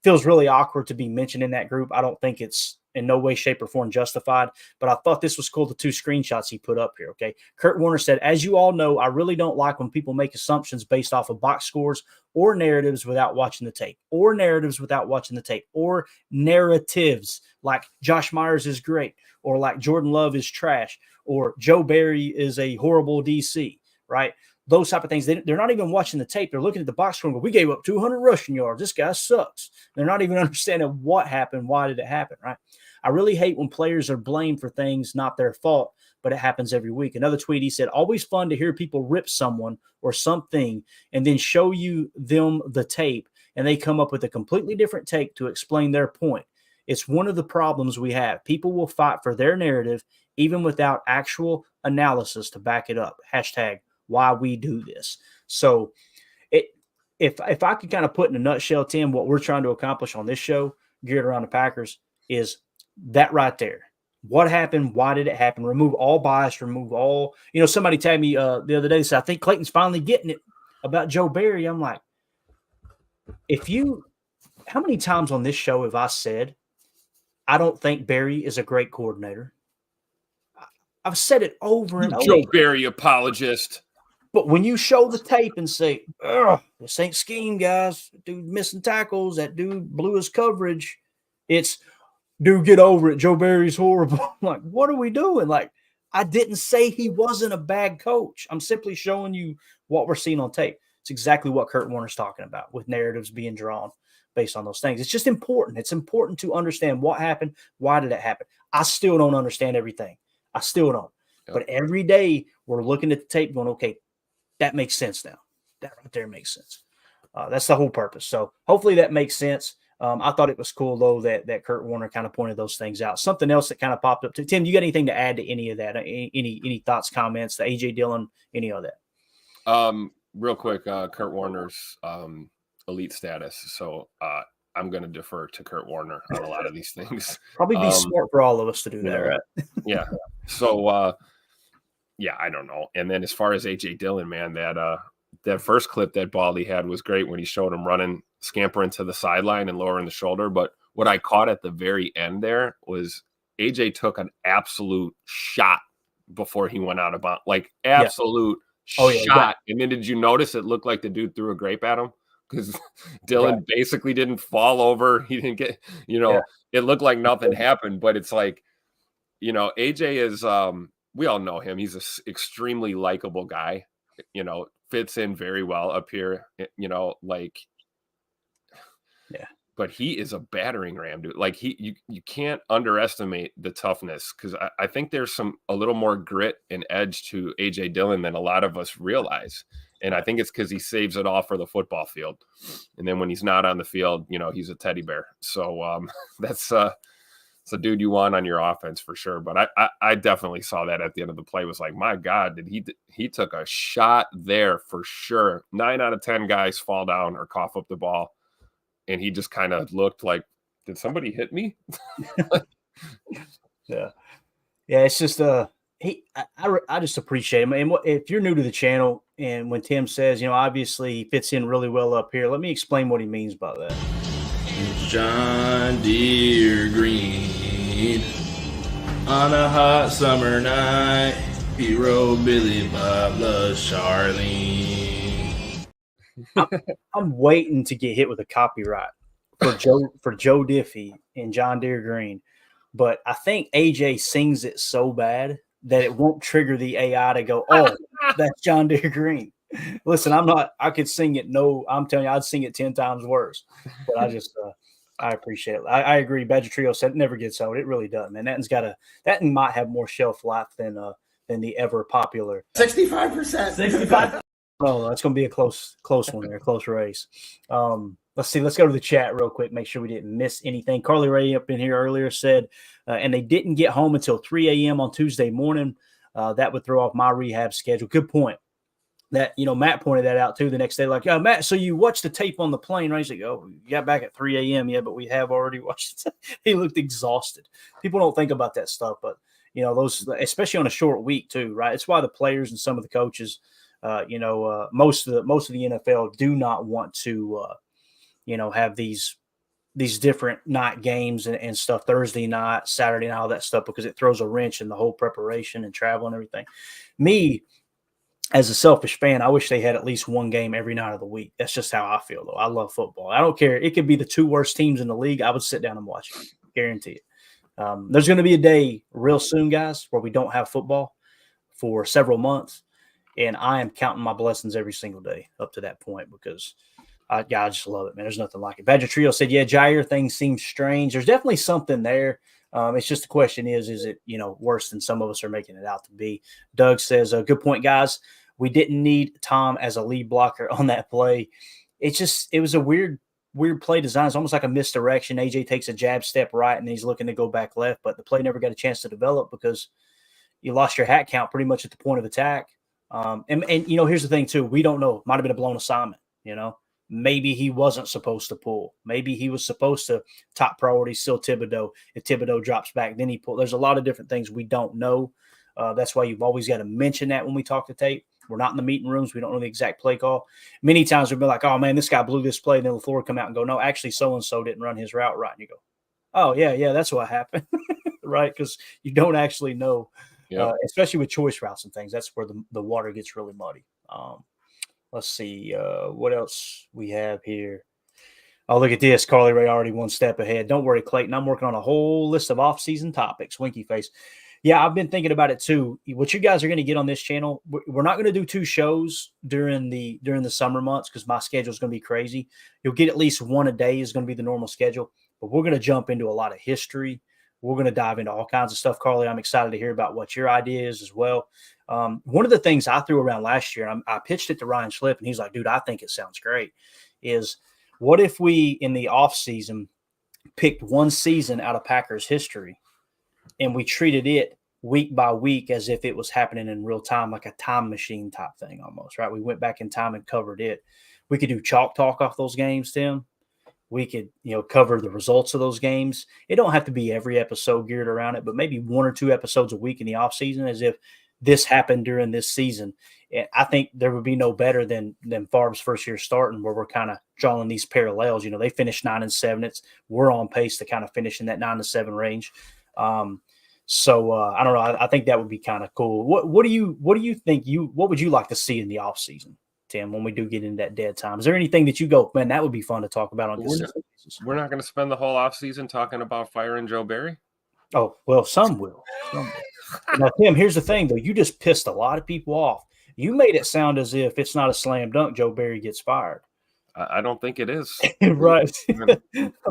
Feels really awkward to be mentioned in that group. I don't think it's in no way, shape, or form justified, but I thought this was cool, the two screenshots he put up here, okay? Kurt Warner said, as you all know, I really don't like when people make assumptions based off of box scores or narratives without watching the tape, or narratives like Josh Myers is great, or like Jordan Love is trash, or Joe Barry is a horrible DC, right? Those type of things. They're not even watching the tape. They're looking at the box score and go, we gave up 200 rushing yards. This guy sucks. They're not even understanding what happened. Why did it happen, right? I really hate when players are blamed for things not their fault, but it happens every week. Another tweet, he said, always fun to hear people rip someone or something and then show you them the tape and they come up with a completely different take to explain their point. It's one of the problems we have. People will fight for their narrative even without actual analysis to back it up. Hashtag why we do this. So if I could kind of put in a nutshell, Tim, what we're trying to accomplish on this show geared around the Packers is that right there. What happened? Why did it happen? Remove all bias, remove all, somebody tagged me the other day, said, I think Clayton's finally getting it about Joe Barry. I'm like, how many times on this show have I said, I don't think Barry is a great coordinator? I've said it over and over. Joe Barry apologist. But when you show the tape and say, "Ugh, this ain't scheme, guys. Dude missing tackles. That dude blew his coverage." It's, dude, get over it. Joe Barry's horrible. I'm like, what are we doing? Like, I didn't say he wasn't a bad coach. I'm simply showing you what we're seeing on tape. It's exactly what Kurt Warner's talking about with narratives being drawn based on those things. It's just important. It's important to understand what happened. Why did it happen? I still don't understand everything. I still don't. Yep. But every day we're looking at the tape going, okay, that makes sense now. That right there makes sense. That's the whole purpose. So hopefully that makes sense. I thought it was cool, though, that Kurt Warner kind of pointed those things out. Something else that kind of popped up. Tim, you got anything to add to any of that? Any thoughts, comments, the A.J. Dillon, any of that? Real quick, Kurt Warner's elite status. So I'm going to defer to Kurt Warner on a lot of these things. Probably be smart for all of us to do that, right? Yeah. So, yeah, I don't know. And then as far as A.J. Dillon, man, that first clip that Baldy had was great when he showed him running, scampering to the sideline and lowering the shoulder. But what I caught at the very end there was AJ took an absolute shot before he went out of bounds, like absolute shot. And then did you notice it looked like the dude threw a grape at him? Because Dillon basically didn't fall over. He didn't get, it looked like nothing happened. But it's like, AJ is, we all know him. He's an extremely likable guy, fits in very well up here, but he is a battering ram, dude. Like you can't underestimate the toughness, because I think there's a little more grit and edge to AJ Dillon than a lot of us realize. And I think it's because he saves it all for the football field. And then when he's not on the field, he's a teddy bear. So that's a dude you want on your offense for sure. But I definitely saw that at the end of the play. Was like, my God, he took a shot there for sure. 9 out of 10 guys fall down or cough up the ball. And he just kind of looked like, did somebody hit me? Yeah. It's just I just appreciate him. And if you're new to the channel, and when Tim says, obviously he fits in really well up here, let me explain what he means by that. John Deere green on a hot summer night. He rode Billy Bob loves Charlene. I'm waiting to get hit with a copyright for Joe Diffie and John Deere green, but I think AJ sings it so bad that it won't trigger the AI to go, oh, that's John Deere green. Listen, I could sing it. No, I'm telling you, I'd sing it 10 times worse. But I appreciate it. I agree. Badger Trio said it never gets old. It really doesn't, man. That might have more shelf life than the ever popular 65%. 65. Oh, that's going to be a close one there, close race. Let's see. Let's go to the chat real quick. Make sure we didn't miss anything. Carly Ray up in here earlier said, and they didn't get home until 3 a.m. on Tuesday morning. That would throw off my rehab schedule. Good point. That, Matt pointed that out too the next day. Like, Matt, so you watched the tape on the plane, right? He's like, oh, you got back at 3 a.m. Yeah, but we have already watched it. He looked exhausted. People don't think about that stuff, but those, especially on a short week too, right? It's why the players and some of the coaches, most of the NFL do not want to, have these different night games and stuff, Thursday night, Saturday night, all that stuff, because it throws a wrench in the whole preparation and travel and everything. Me, as a selfish fan, I wish they had at least one game every night of the week. That's just how I feel, though. I love football. I don't care. It could be the 2 worst teams in the league. I would sit down and watch it. Guarantee it. There's going to be a day real soon, guys, where we don't have football for several months. And I am counting my blessings every single day up to that point, because I just love it, man. There's nothing like it. Badger Trio said, yeah, Jair thing seems strange. There's definitely something there. It's just the question is it, worse than some of us are making it out to be? Doug says, good point, guys. We didn't need Tom as a lead blocker on that play. It was a weird play design. It's almost like a misdirection. AJ takes a jab step right, and he's looking to go back left, but the play never got a chance to develop because you lost your hat count pretty much at the point of attack. And here's the thing too. We don't know. Might have been a blown assignment, Maybe he wasn't supposed to pull. Maybe he was supposed to top priority still Thibodeau. If Thibodeau drops back, then he pull. There's a lot of different things we don't know. That's why you've always got to mention that when we talk to tape. We're not in the meeting rooms. We don't know the exact play call. Many times we'll be like, oh, man, this guy blew this play. And then LaFleur come out and go, no, actually so-and-so didn't run his route right. And you go, oh, yeah, that's what happened, right? Because you don't actually know Yep. especially with choice routes and things. That's where the water gets really muddy. Let's see what else we have here. Oh, look at this. Carly Ray already one step ahead. Don't worry, Clayton. I'm working on a whole list of off-season topics. Winky face. Yeah, I've been thinking about it too. What you guys are going to get on this channel, we're not going to do 2 shows during the summer months because my schedule is going to be crazy. You'll get at least 1 a day is going to be the normal schedule, but we're going to jump into a lot of history. We're going to dive into all kinds of stuff, Carly. I'm excited to hear about what your idea is as well. One of the things I threw around last year, and I pitched it to Ryan Schlipp, and he's like, dude, I think it sounds great, is what if we, in the offseason, picked one season out of Packers history and we treated it week by week as if it was happening in real time, like a time machine type thing almost, right? We went back in time and covered it. We could do chalk talk off those games, Tim. We could, cover the results of those games. It don't have to be every episode geared around it, but maybe 1 or 2 episodes a week in the offseason as if this happened during this season. And I think there would be no better than Favre's first year starting, where we're kind of drawing these parallels. They finished 9-7. We're on pace to kind of finish in that 9-7 range. So I don't know. I think that would be kind of cool. What do you think? What would you like to see in the offseason, Tim, when we do get into that dead time? Is there anything that you go, man, that would be fun to talk about on this? We're not going to spend the whole offseason talking about firing Joe Barry? Oh, well, some will. Now, Tim, here's the thing, though. You just pissed a lot of people off. You made it sound as if it's not a slam dunk Joe Barry gets fired. I don't think it is. Right. And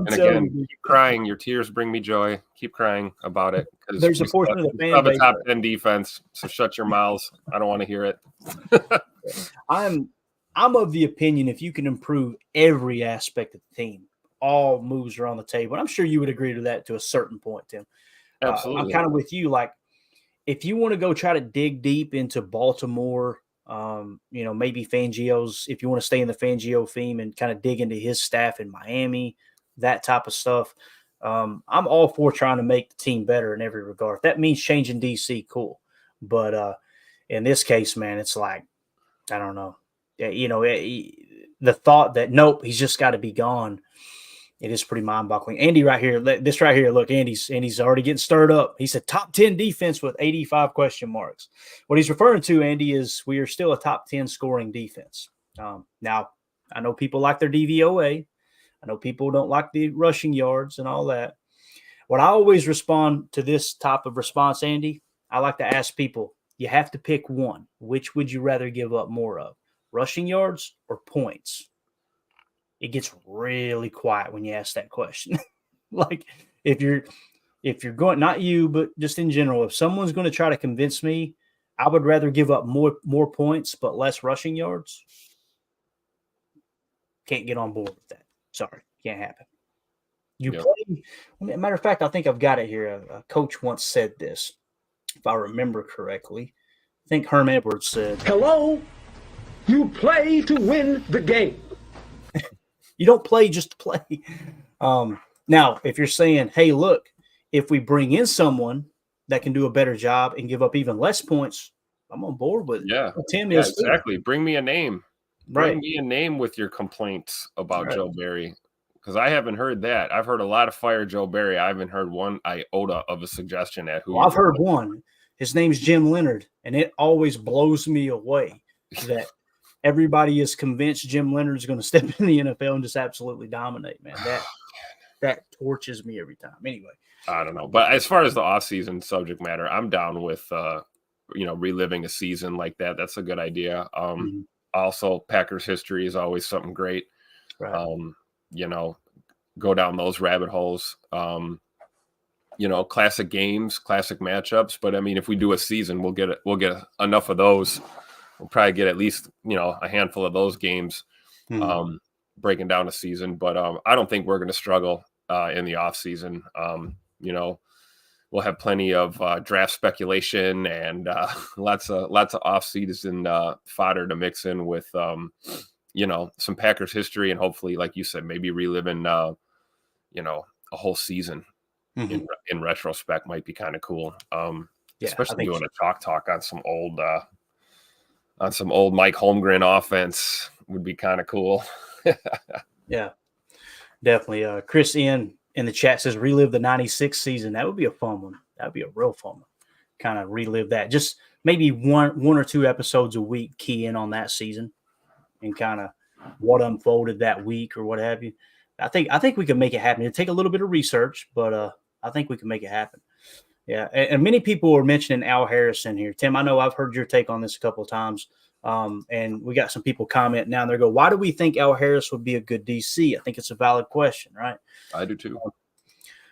again, keep crying. Your tears bring me joy. Keep crying about it. There's a portion of the fan have base. a top 10 defense, so shut your mouths. I don't want to hear it. I'm of the opinion if you can improve every aspect of the team, all moves are on the table. And I'm sure you would agree to that to a certain point, Tim. Absolutely. I'm kind of with you. Like, if you want to go try to dig deep into Baltimore, maybe Fangio's, if you want to stay in the Fangio theme and kind of dig into his staff in Miami, that type of stuff, I'm all for trying to make the team better in every regard. If that means changing DC, cool. But in this case, man, it's like, I don't know. The thought that, nope, he's just got to be gone. It is pretty mind-boggling. Andy right here, this right here, look, Andy's already getting stirred up. He said top 10 defense with 85 question marks. What he's referring to, Andy, is we are still a top 10 scoring defense. Now, I know people like their DVOA. I know people don't like the rushing yards and all that. What I always respond to this type of response, Andy, I like to ask people, you have to pick one. Which would you rather give up more of, rushing yards or points? It gets really quiet when you ask that question. Like, if you're going, not you, but just in general, if someone's going to try to convince me, I would rather give up more points but less rushing yards. Can't get on board with that. Sorry, can't happen. Play. Matter of fact, I think I've got it here. A coach once said this, if I remember correctly. I think Herm Edwards said, "Hello, you play to win the game." You don't play just to play. Now, if you're saying, hey, look, if we bring in someone that can do a better job and give up even less points, I'm on board with it. Yeah, Tim is exactly. Bring me a name. Bring me a name with your complaints about Joe Barry, because I haven't heard that. I've heard a lot of fire Joe Barry. I haven't heard one iota of a suggestion at who. Well, I've heard one. His name's Jim Leonard, and it always blows me away that everybody is convinced Jim Leonard's going to step in the NFL and just absolutely dominate, man. That torches me every time. Anyway. I don't know. But as far as the offseason subject matter, I'm down with, reliving a season like that. That's a good idea. Also, Packers history is always something great. Right. Go down those rabbit holes. Classic games, classic matchups. But, I mean, if we do a season, we'll get enough of those. We'll probably get at least, a handful of those games breaking down a season. But I don't think we're going to struggle in the offseason. We'll have plenty of draft speculation and lots of off-season fodder to mix in with, some Packers history. And hopefully, like you said, maybe reliving, a whole season in retrospect might be kind of cool. Especially doing a chalk talk on some old Mike Holmgren offense would be kind of cool. Yeah, definitely. Chris in the chat says relive the 96 season. That would be a fun one. That would be a real fun one. kind of relive that. Just maybe one or two episodes a week, key in on that season and kind of what unfolded that week or what have you. I think we can make it happen. It'll take a little bit of research, but I think we can make it happen. Yeah, and many people are mentioning Al Harrison here. Tim, I know I've heard your take on this a couple of times, and we got some people comment now. And they go, "Why do we think Al Harris would be a good DC?" I think it's a valid question, right? I do too.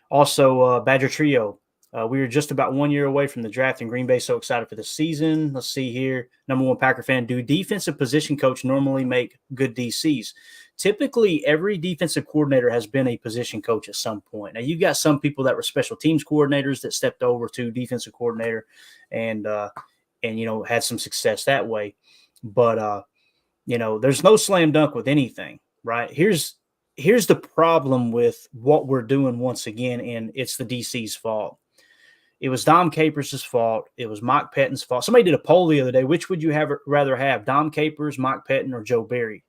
Also, Badger Trio. We were just about 1 year away from the draft in Green Bay. So excited for the season. Let's see here. Number one Packer fan. Do defensive position coach normally make good DCs? Typically, every defensive coordinator has been a position coach at some point. Now, you've got some people that were special teams coordinators that stepped over to defensive coordinator and had some success that way. But, there's no slam dunk with anything, right? Here's the problem with what we're doing once again, and it's the DC's fault. It was Dom Capers' fault. It was Mike Pettine's fault. Somebody did a poll the other day. Which would you rather have, Dom Capers, Mike Pettine, or Joe Barry?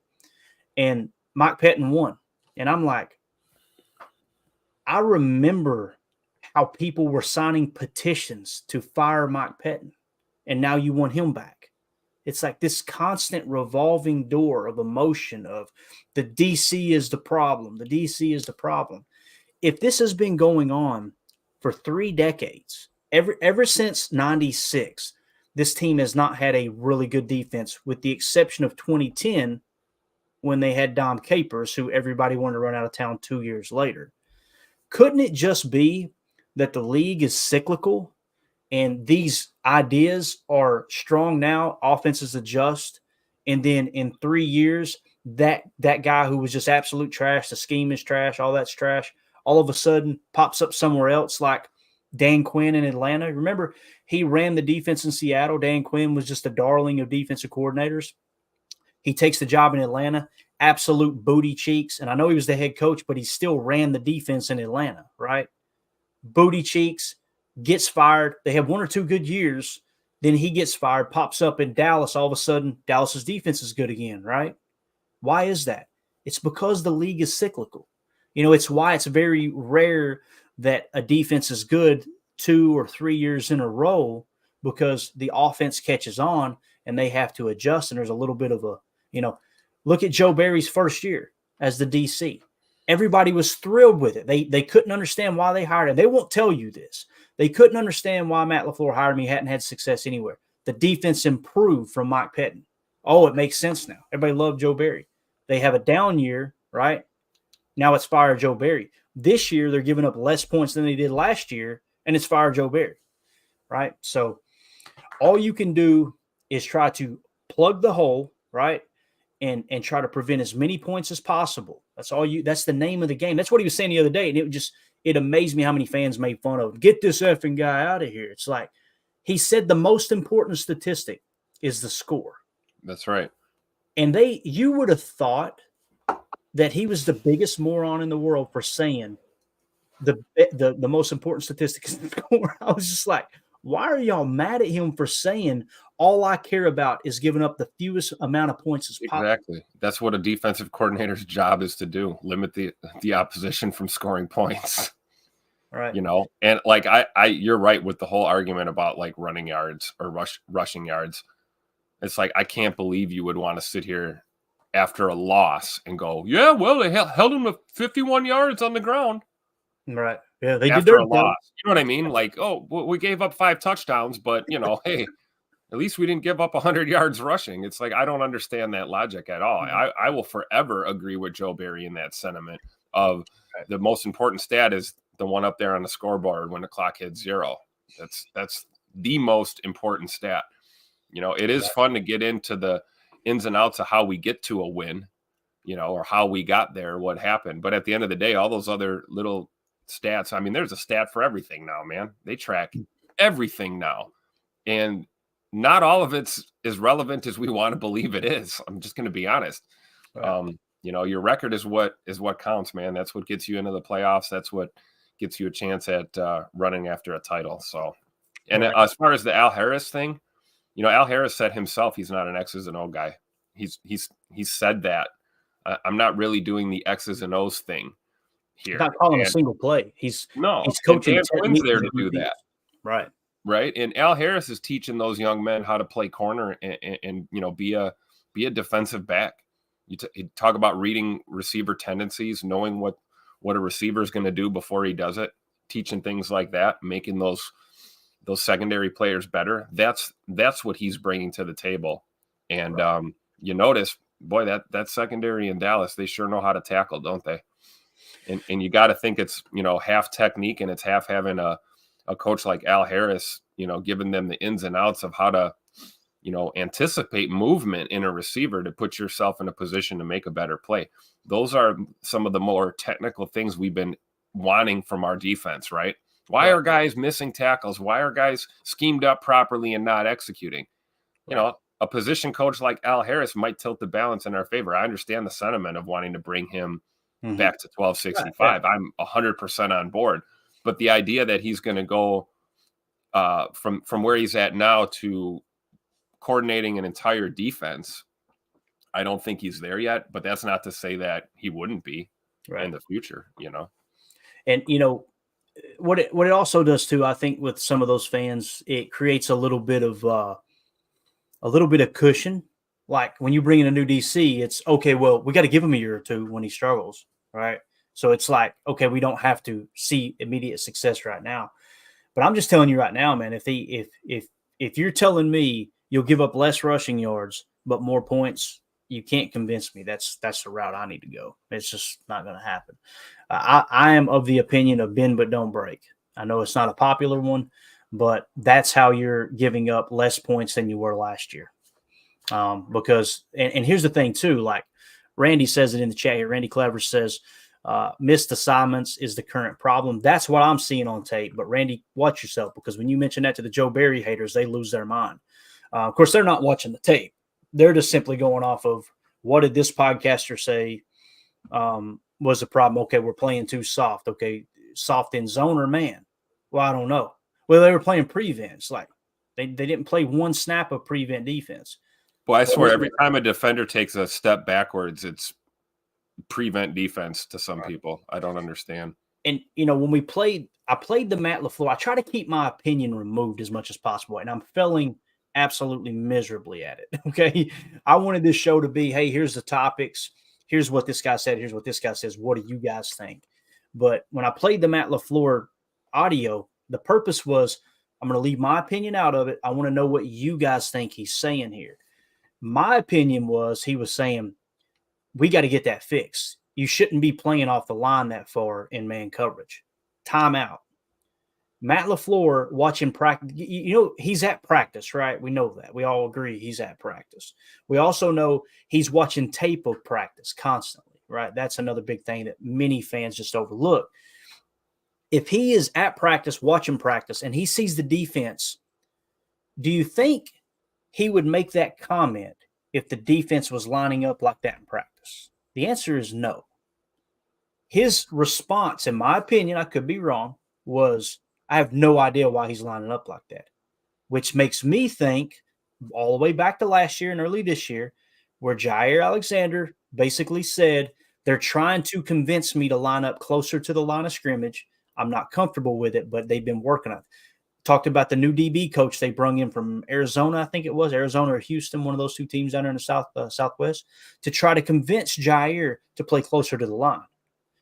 And Mike Pettine won. And I'm like, I remember how people were signing petitions to fire Mike Pettine, and now you want him back. It's like this constant revolving door of emotion of the DC is the problem. The DC is the problem. If this has been going on for 3 decades, ever since 96, this team has not had a really good defense, with the exception of 2010 when they had Dom Capers, who everybody wanted to run out of town 2 years later. Couldn't it just be that the league is cyclical and these ideas are strong now, offenses adjust, and then in 3 years, that guy who was just absolute trash, the scheme is trash, all that's trash, all of a sudden pops up somewhere else, like Dan Quinn in Atlanta. Remember, he ran the defense in Seattle. Dan Quinn was just a darling of defensive coordinators. He takes the job in Atlanta, absolute booty cheeks. And I know he was the head coach, but he still ran the defense in Atlanta, right? Booty cheeks, gets fired. They have 1 or 2 good years. Then he gets fired, pops up in Dallas. All of a sudden, Dallas's defense is good again, right? Why is that? It's because the league is cyclical. It's why it's very rare that a defense is good 2 or 3 years in a row, because the offense catches on and they have to adjust. And there's a little bit of look at Joe Barry's first year as the DC. Everybody was thrilled with it. They couldn't understand why they hired him. They won't tell you this. They couldn't understand why Matt LaFleur hired him. He hadn't had success anywhere. The defense improved from Mike Pettine. Oh, it makes sense now. Everybody loved Joe Barry. They have a down year, right? Now it's fire Joe Barry. This year, they're giving up less points than they did last year, and it's fire Joe Barry, right? So all you can do is try to plug the hole, right, and try to prevent as many points as possible. That's the name of the game. That's what he was saying the other day, and it amazed me how many fans made fun of him. Get this effing guy out of here. It's like he said the most important statistic is the score. That's right. And you would have thought that he was the biggest moron in the world for saying the most important statistic is the score. I was just like, why are y'all mad at him for saying all I care about is giving up the fewest amount of points as possible? Exactly. That's what a defensive coordinator's job is to do. Limit the opposition from scoring points. Right. And like you're right with the whole argument about like running yards or rushing yards. It's like, I can't believe you would want to sit here after a loss and go, yeah, well, they held him to 51 yards on the ground. Right. Yeah, they after did a loss. You know what I mean? Like, oh, we gave up 5 touchdowns, but, hey, at least we didn't give up 100 yards rushing. It's like, I don't understand that logic at all. I will forever agree with Joe Barry in that sentiment of the most important stat is the one up there on the scoreboard when the clock hits 0. That's the most important stat. It is fun to get into the ins and outs of how we get to a win, or how we got there, what happened. But at the end of the day, all those other little stats, I mean, there's a stat for everything now, man. They track everything now. And not all of it's as relevant as we want to believe it is. I'm just going to be honest. Right. Your record is what counts, man. That's what gets you into the playoffs. That's what gets you a chance at running after a title. So, and as far as the Al Harris thing, Al Harris said himself he's not an X's and O guy. He's said that. I'm not really doing the X's and O's thing here. He's not calling a single play. He's coaching. Dan Quinn's there to do that. Right. right? And Al Harris is teaching those young men how to play corner and be a defensive back. You talk about reading receiver tendencies, knowing what a receiver is going to do before he does it, teaching things like that, making those secondary players better. That's what he's bringing to the table. And you notice, boy, that secondary in Dallas, they sure know how to tackle, don't they? And you got to think it's, half technique and it's half having a coach like Al Harris, giving them the ins and outs of how to, anticipate movement in a receiver to put yourself in a position to make a better play. Those are some of the more technical things we've been wanting from our defense, right? Why are guys missing tackles? Why are guys schemed up properly and not executing? A position coach like Al Harris might tilt the balance in our favor. I understand the sentiment of wanting to bring him back to 1265. I'm 100% on board. But the idea that he's going to go from where he's at now to coordinating an entire defense, I don't think he's there yet. But that's not to say that he wouldn't be in the future, And, what it also does too, I think with some of those fans, it creates a little bit of cushion. Like when you bring in a new DC, it's okay. Well, we got to give him a year or two when he struggles, right? So it's like, okay, we don't have to see immediate success right now. But I'm just telling you right now, man, if you're telling me you'll give up less rushing yards but more points, you can't convince me that's the route I need to go. It's just not going to happen. I am of the opinion of bend but don't break. I know it's not a popular one, but that's how you're giving up less points than you were last year. Because here's the thing too, like Randy says it in the chat here. Randy Clever says missed assignments is the current problem. That's what I'm seeing on tape. But Randy, watch yourself, because when you mention that to the Joe Barry haters, they lose their mind. Of course, they're not watching the tape. They're just simply going off of what did this podcaster say was the problem. Okay, we're playing too soft. Okay, soft in zone or man? Well, I don't know. Well, they were playing prevents. Like they didn't play one snap of prevent defense. Well, I swear every time a defender takes a step backwards, it's prevent defense to some people. I don't understand. And, when I played the Matt LaFleur, I try to keep my opinion removed as much as possible. And I'm failing absolutely miserably at it. Okay. I wanted this show to be, hey, here's the topics. Here's what this guy said. Here's what this guy says. What do you guys think? But when I played the Matt LaFleur audio, the purpose was I'm going to leave my opinion out of it. I want to know what you guys think he's saying here. My opinion was he was saying, we got to get that fixed. You shouldn't be playing off the line that far in man coverage. Timeout. Matt LaFleur watching practice. He's at practice, right? We know that. We all agree he's at practice. We also know he's watching tape of practice constantly, right? That's another big thing that many fans just overlook. If he is at practice, watching practice, and he sees the defense, do you think he would make that comment if the defense was lining up like that in practice? The answer is no. His response, in my opinion, I could be wrong, was, I have no idea why he's lining up like that, which makes me think all the way back to last year and early this year, where Jair Alexander basically said, they're trying to convince me to line up closer to the line of scrimmage. I'm not comfortable with it, but they've been working on it. Talked about the new DB coach they brung in from Arizona, I think it was Arizona or Houston, one of those two teams down there in the Southwest, to try to convince Jair to play closer to the line.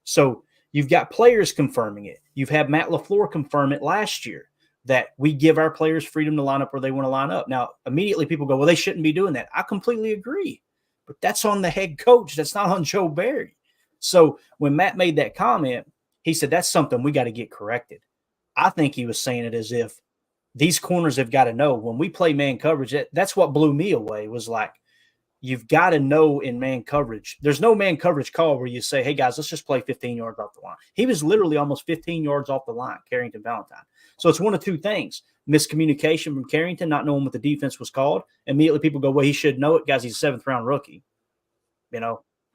So you've got players confirming it. You've had Matt LaFleur confirm it last year that we give our players freedom to line up where they want to line up. Now, immediately people go, well, they shouldn't be doing that. I completely agree, but that's on the head coach. That's not on Joe Barry. So when Matt made that comment, he said, that's something we got to get corrected. I think he was saying it as if these corners have got to know when we play man coverage. That's what blew me away, was like, you've got to know in man coverage. There's no man coverage call where you say, hey, guys, let's just play 15 yards off the line. He was literally almost 15 yards off the line, Carrington Valentine. So it's one of two things. Miscommunication from Carrington, not knowing what the defense was called. Immediately people go, well, he should know it. Guys, he's a 7th-round rookie.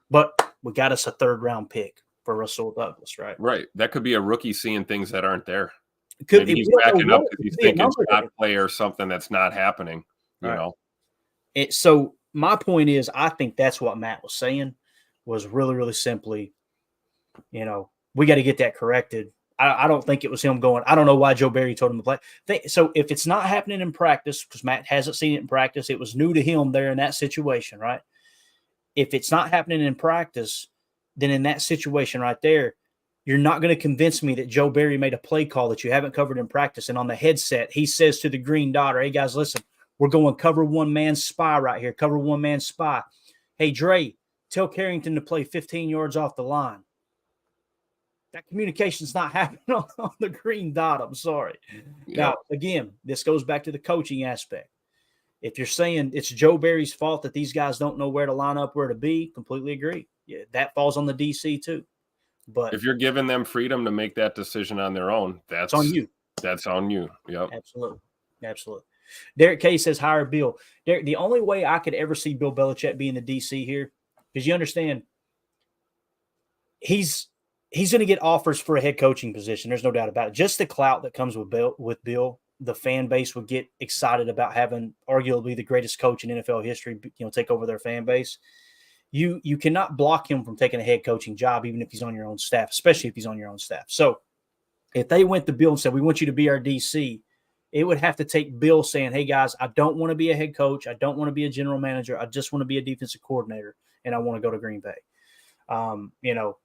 But we got us a 3rd-round pick for Russell Douglas, right? Right. That could be a rookie seeing things that aren't there. Maybe he's backing up because he's thinking shot play or something that's not happening, you know. So my point is, I think that's what Matt was saying, was really, really simply, we got to get that corrected. I don't think it was him going. I don't know why Joe Barry told him to play. So if it's not happening in practice, because Matt hasn't seen it in practice, it was new to him there in that situation, right? If it's not happening in practice, then in that situation right there, you're not going to convince me that Joe Barry made a play call that you haven't covered in practice. And on the headset, he says to the green dot, hey, guys, listen, we're going cover one man spy right here. Cover one man spy. Hey, Dre, tell Carrington to play 15 yards off the line. That communication's not happening on the green dot. I'm sorry. Yeah. Now, again, this goes back to the coaching aspect. If you're saying it's Joe Barry's fault that these guys don't know where to line up, where to be, completely agree. Yeah, that falls on the DC too. But if you're giving them freedom to make that decision on their own, that's on you. That's on you. Yep. Absolutely. Derek K says hire Bill. Derek, the only way I could ever see Bill Belichick being the DC here, because you understand, he's going to get offers for a head coaching position. There's no doubt about it. Just the clout that comes with Bill, the fan base would get excited about having arguably the greatest coach in NFL history, take over their fan base. You cannot block him from taking a head coaching job, even if he's on your own staff, especially if he's on your own staff. So if they went to Bill and said, we want you to be our DC, it would have to take Bill saying, hey, guys, I don't want to be a head coach. I don't want to be a general manager. I just want to be a defensive coordinator, and I want to go to Green Bay.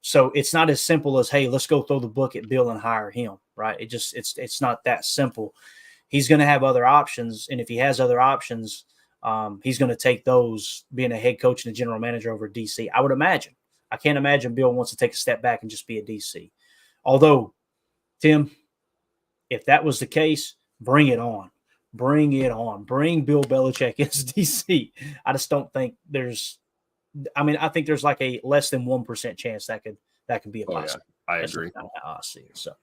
So it's not as simple as, hey, let's go throw the book at Bill and hire him, right? It's not that simple. He's going to have other options, and if he has other options, he's going to take those, being a head coach and a general manager over DC. I would imagine. I can't imagine Bill wants to take a step back and just be a DC. Although, Tim, if that was the case, bring it on. Bring it on. Bring Bill Belichick as DC. I just don't think I think there's like a less than 1% chance that could be a possibility. Yeah, I agree. That's how I see it. So,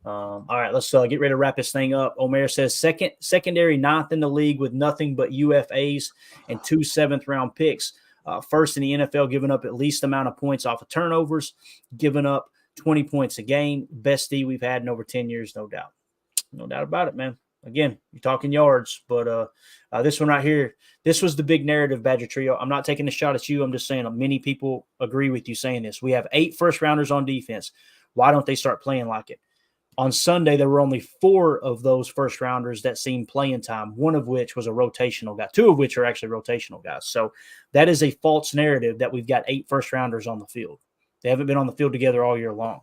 all right, let's get ready to wrap this thing up. Omer says secondary 9th in the league with nothing but UFAs and 2 7th-round picks. First in the NFL, giving up at least amount of points off of turnovers, giving up 20 points a game. Best D we've had in over 10 years, no doubt. No doubt about it, man. Again, you're talking yards, but this one right here, this was the big narrative, Badger Trio. I'm not taking a shot at you. I'm just saying many people agree with you saying this. We have 8 first-rounders on defense. Why don't they start playing like it? On Sunday, there were only 4 of those first-rounders that seen playing time, one of which was a rotational guy, 2 of which are actually rotational guys. So that is a false narrative that we've got 8 first-rounders on the field. They haven't been on the field together all year long.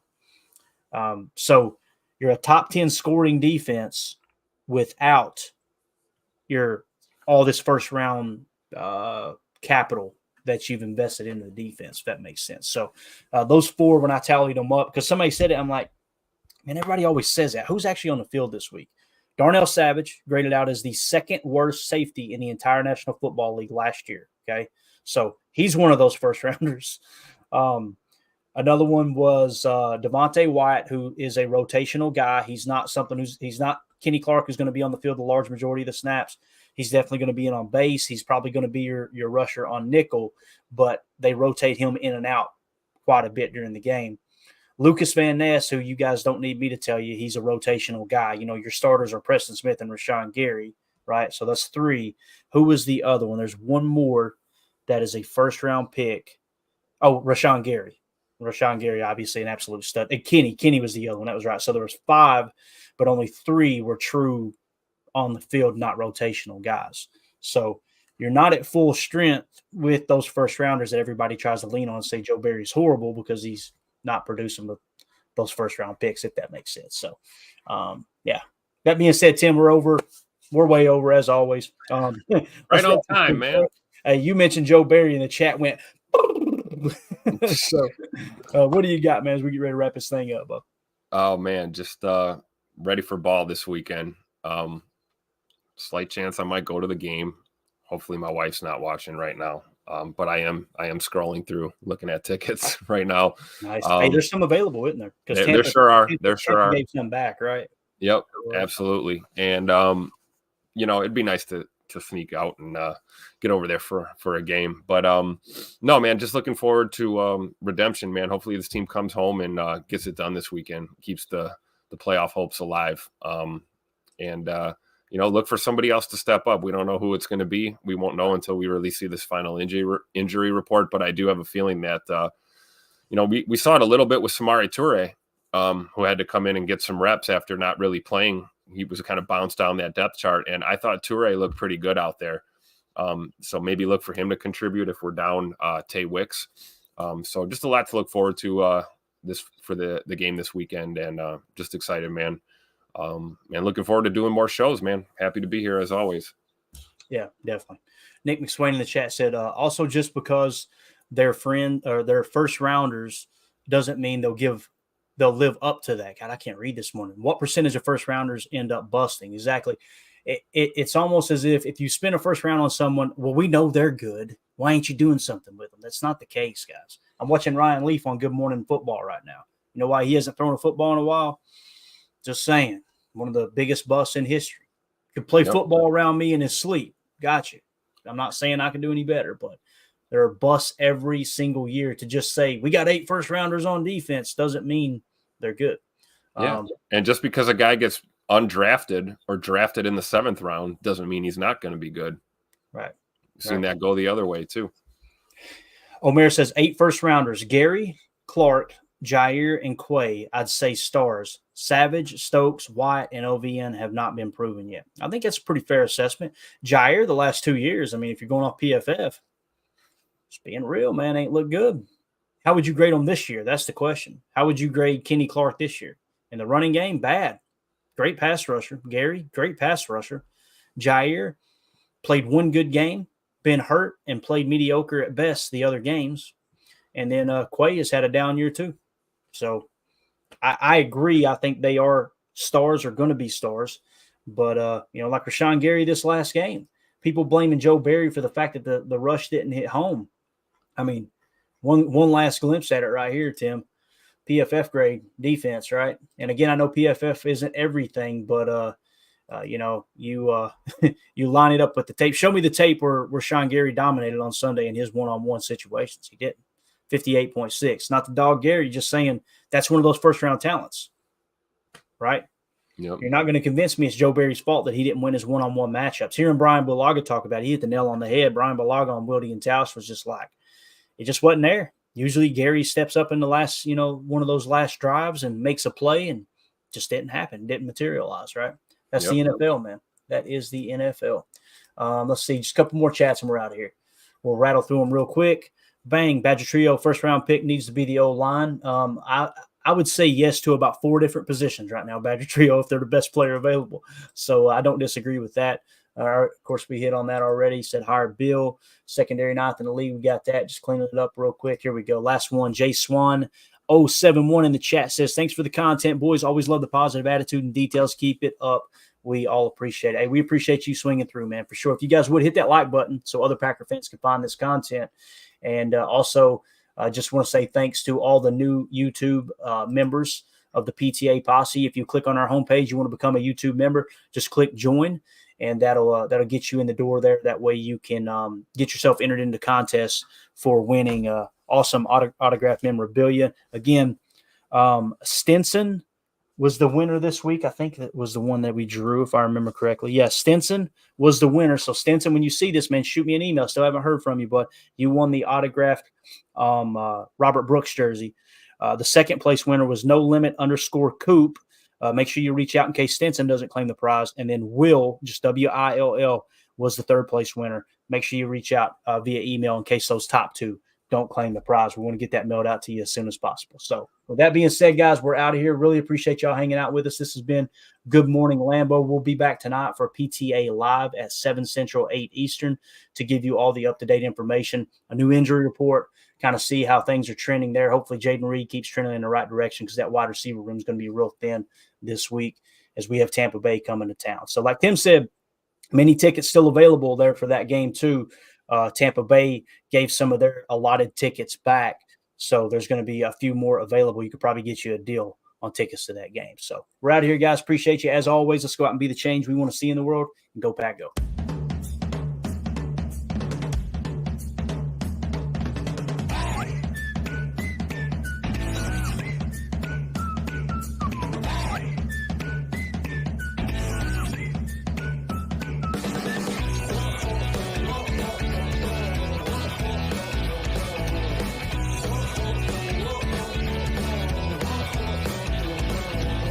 So you're a top 10 scoring defense without all this first-round capital that you've invested into the defense, if that makes sense. So those 4, when I tallied them up, because somebody said it, I'm like, man, everybody always says that. Who's actually on the field this week? Darnell Savage graded out as the 2nd worst safety in the entire National Football League last year. Okay, so he's one of those first-rounders. Another one was Devontae Wyatt, who is a rotational guy. He's not Kenny Clark, who's going to be on the field the large majority of the snaps. He's definitely going to be in on base. He's probably going to be your rusher on nickel, but they rotate him in and out quite a bit during the game. Lucas Van Ness, who you guys don't need me to tell you, he's a rotational guy. Your starters are Preston Smith and Rashawn Gary, right? So that's 3. Who was the other one? There's one more that is a first-round pick. Oh, Rashawn Gary. Rashawn Gary, obviously an absolute stud. And Kenny was the other one. That was right. So there was 5, but only 3 were true on the field, not rotational guys. So you're not at full strength with those first-rounders that everybody tries to lean on and say Joe Barry's horrible because he's not producing those first-round picks, if that makes sense. So, yeah. That being said, Tim, we're way over as always. Right on time, man. You mentioned Joe Barry, and the chat went. So, what do you got, man, as we get ready to wrap this thing up, Bo? Oh, man, just ready for ball this weekend. Slight chance I might go to the game. Hopefully my wife's not watching right now. But I am scrolling through, looking at tickets right now. Nice. Hey, there's some available, isn't there? Because there sure are. Gave some back, right? Yep, absolutely. And it'd be nice to sneak out and get over there for a game. But no, man, just looking forward to redemption, man. Hopefully this team comes home and gets it done this weekend, keeps the playoff hopes alive. Look for somebody else to step up. We don't know who it's going to be. We won't know until we really see this final injury report. But I do have a feeling that, we saw it a little bit with Samori Toure who had to come in and get some reps after not really playing. He was kind of bounced down that depth chart, and I thought Toure looked pretty good out there. So maybe look for him to contribute if we're down Tay Wicks. So just a lot to look forward to this for the game this weekend, and just excited, man. And looking forward to doing more shows, man. Happy to be here as always. Yeah, definitely. Nick McSwain in the chat said, also just because their friend or their first rounders doesn't mean they'll live up to that. God, I can't read this morning. What percentage of first rounders end up busting? Exactly. It's almost as if you spend a first round on someone, well, we know they're good. Why ain't you doing something with them? That's not the case, guys. I'm watching Ryan Leaf on Good Morning Football right now. You know why he hasn't thrown a football in a while? Just saying. One of the biggest busts in history. Could play football around me in his sleep. Got you. I'm not saying I can do any better, but there are busts every single year. To just say we got 8 first rounders on defense doesn't mean they're good. Yeah. And just because a guy gets undrafted or drafted in the 7th round doesn't mean he's not going to be good. Right. Seen that go the other way too. Omer says 8 first rounders: Gary, Clark, Jair, and Quay. I'd say stars. Savage, Stokes, White, and OVN have not been proven yet. I think that's a pretty fair assessment. Jair, the last 2 years, I mean, if you're going off PFF, just being real, man, ain't look good. How would you grade him this year? That's the question. How would you grade Kenny Clark this year? In the running game, bad. Great pass rusher. Gary, great pass rusher. Jair played 1 good game, been hurt, and played mediocre at best the other games. And then Quay has had a down year too. So I agree. I think they are stars, are going to be stars. But, like Rashawn Gary this last game, people blaming Joe Barry for the fact that the rush didn't hit home. I mean, one last glimpse at it right here, Tim. PFF grade defense, right? And again, I know PFF isn't everything, but you line it up with the tape. Show me the tape where Rashawn Gary dominated on Sunday in his one-on-one situations. He didn't. 58.6. Not the dog Gary, just saying that's one of those first-round talents, right? Yep. You're not going to convince me it's Joe Barry's fault that he didn't win his one-on-one matchups. Hearing Brian Bulaga talk about it, he hit the nail on the head. Brian Bulaga on Wildy and Tausch was just like, it just wasn't there. Usually Gary steps up in the last, one of those last drives and makes a play, and just didn't happen, didn't materialize, right? That's the NFL, man. That is the NFL. Let's see, just a couple more chats and we're out of here. We'll rattle through them real quick. Bang, Badger Trio, first-round pick needs to be the O-line. I would say yes to about 4 different positions right now, Badger Trio, if they're the best player available. So I don't disagree with that. Of course, we hit on that already. Said hire Bill, secondary 9th in the league. We got that. Just cleaning it up real quick. Here we go. Last one, Jay Swan 071 in the chat says, thanks for the content, boys. Always love the positive attitude and details. Keep it up. We all appreciate it. Hey, we appreciate you swinging through, man, for sure. If you guys would hit that like button so other Packer fans can find this content. And also, just want to say thanks to all the new YouTube members of the PTA Posse. If you click on our homepage, you want to become a YouTube member, just click join, and that'll get you in the door there. That way you can get yourself entered into contests for winning awesome autographed memorabilia. Again, Stinson was the winner this week. I think that was the one that we drew, if I remember correctly. Yeah, Stinson was the winner. So, Stinson, when you see this, man, shoot me an email. Still haven't heard from you, but you won the autographed Robert Brooks jersey. The second place winner was No Limit _Coop. Make sure you reach out in case Stinson doesn't claim the prize. And then Will, just WILL, was the third place winner. Make sure you reach out via email in case those top 2 don't claim the prize. We want to get that mailed out to you as soon as possible. So with that being said, guys, we're out of here. Really appreciate y'all hanging out with us. This has been Good Morning Lambeau. We'll be back tonight for PTA Live at 7 Central, 8 Eastern to give you all the up-to-date information, a new injury report, kind of see how things are trending there. Hopefully Jaden Reed keeps trending in the right direction because that wide receiver room is going to be real thin this week as we have Tampa Bay coming to town. So like Tim said, many tickets still available there for that game too. Tampa Bay gave some of their allotted tickets back, so there's going to be a few more available. You could probably get you a deal on tickets to that game. So we're out of here, guys. Appreciate you. As always, let's go out and be the change we want to see in the world, and go Pack Go.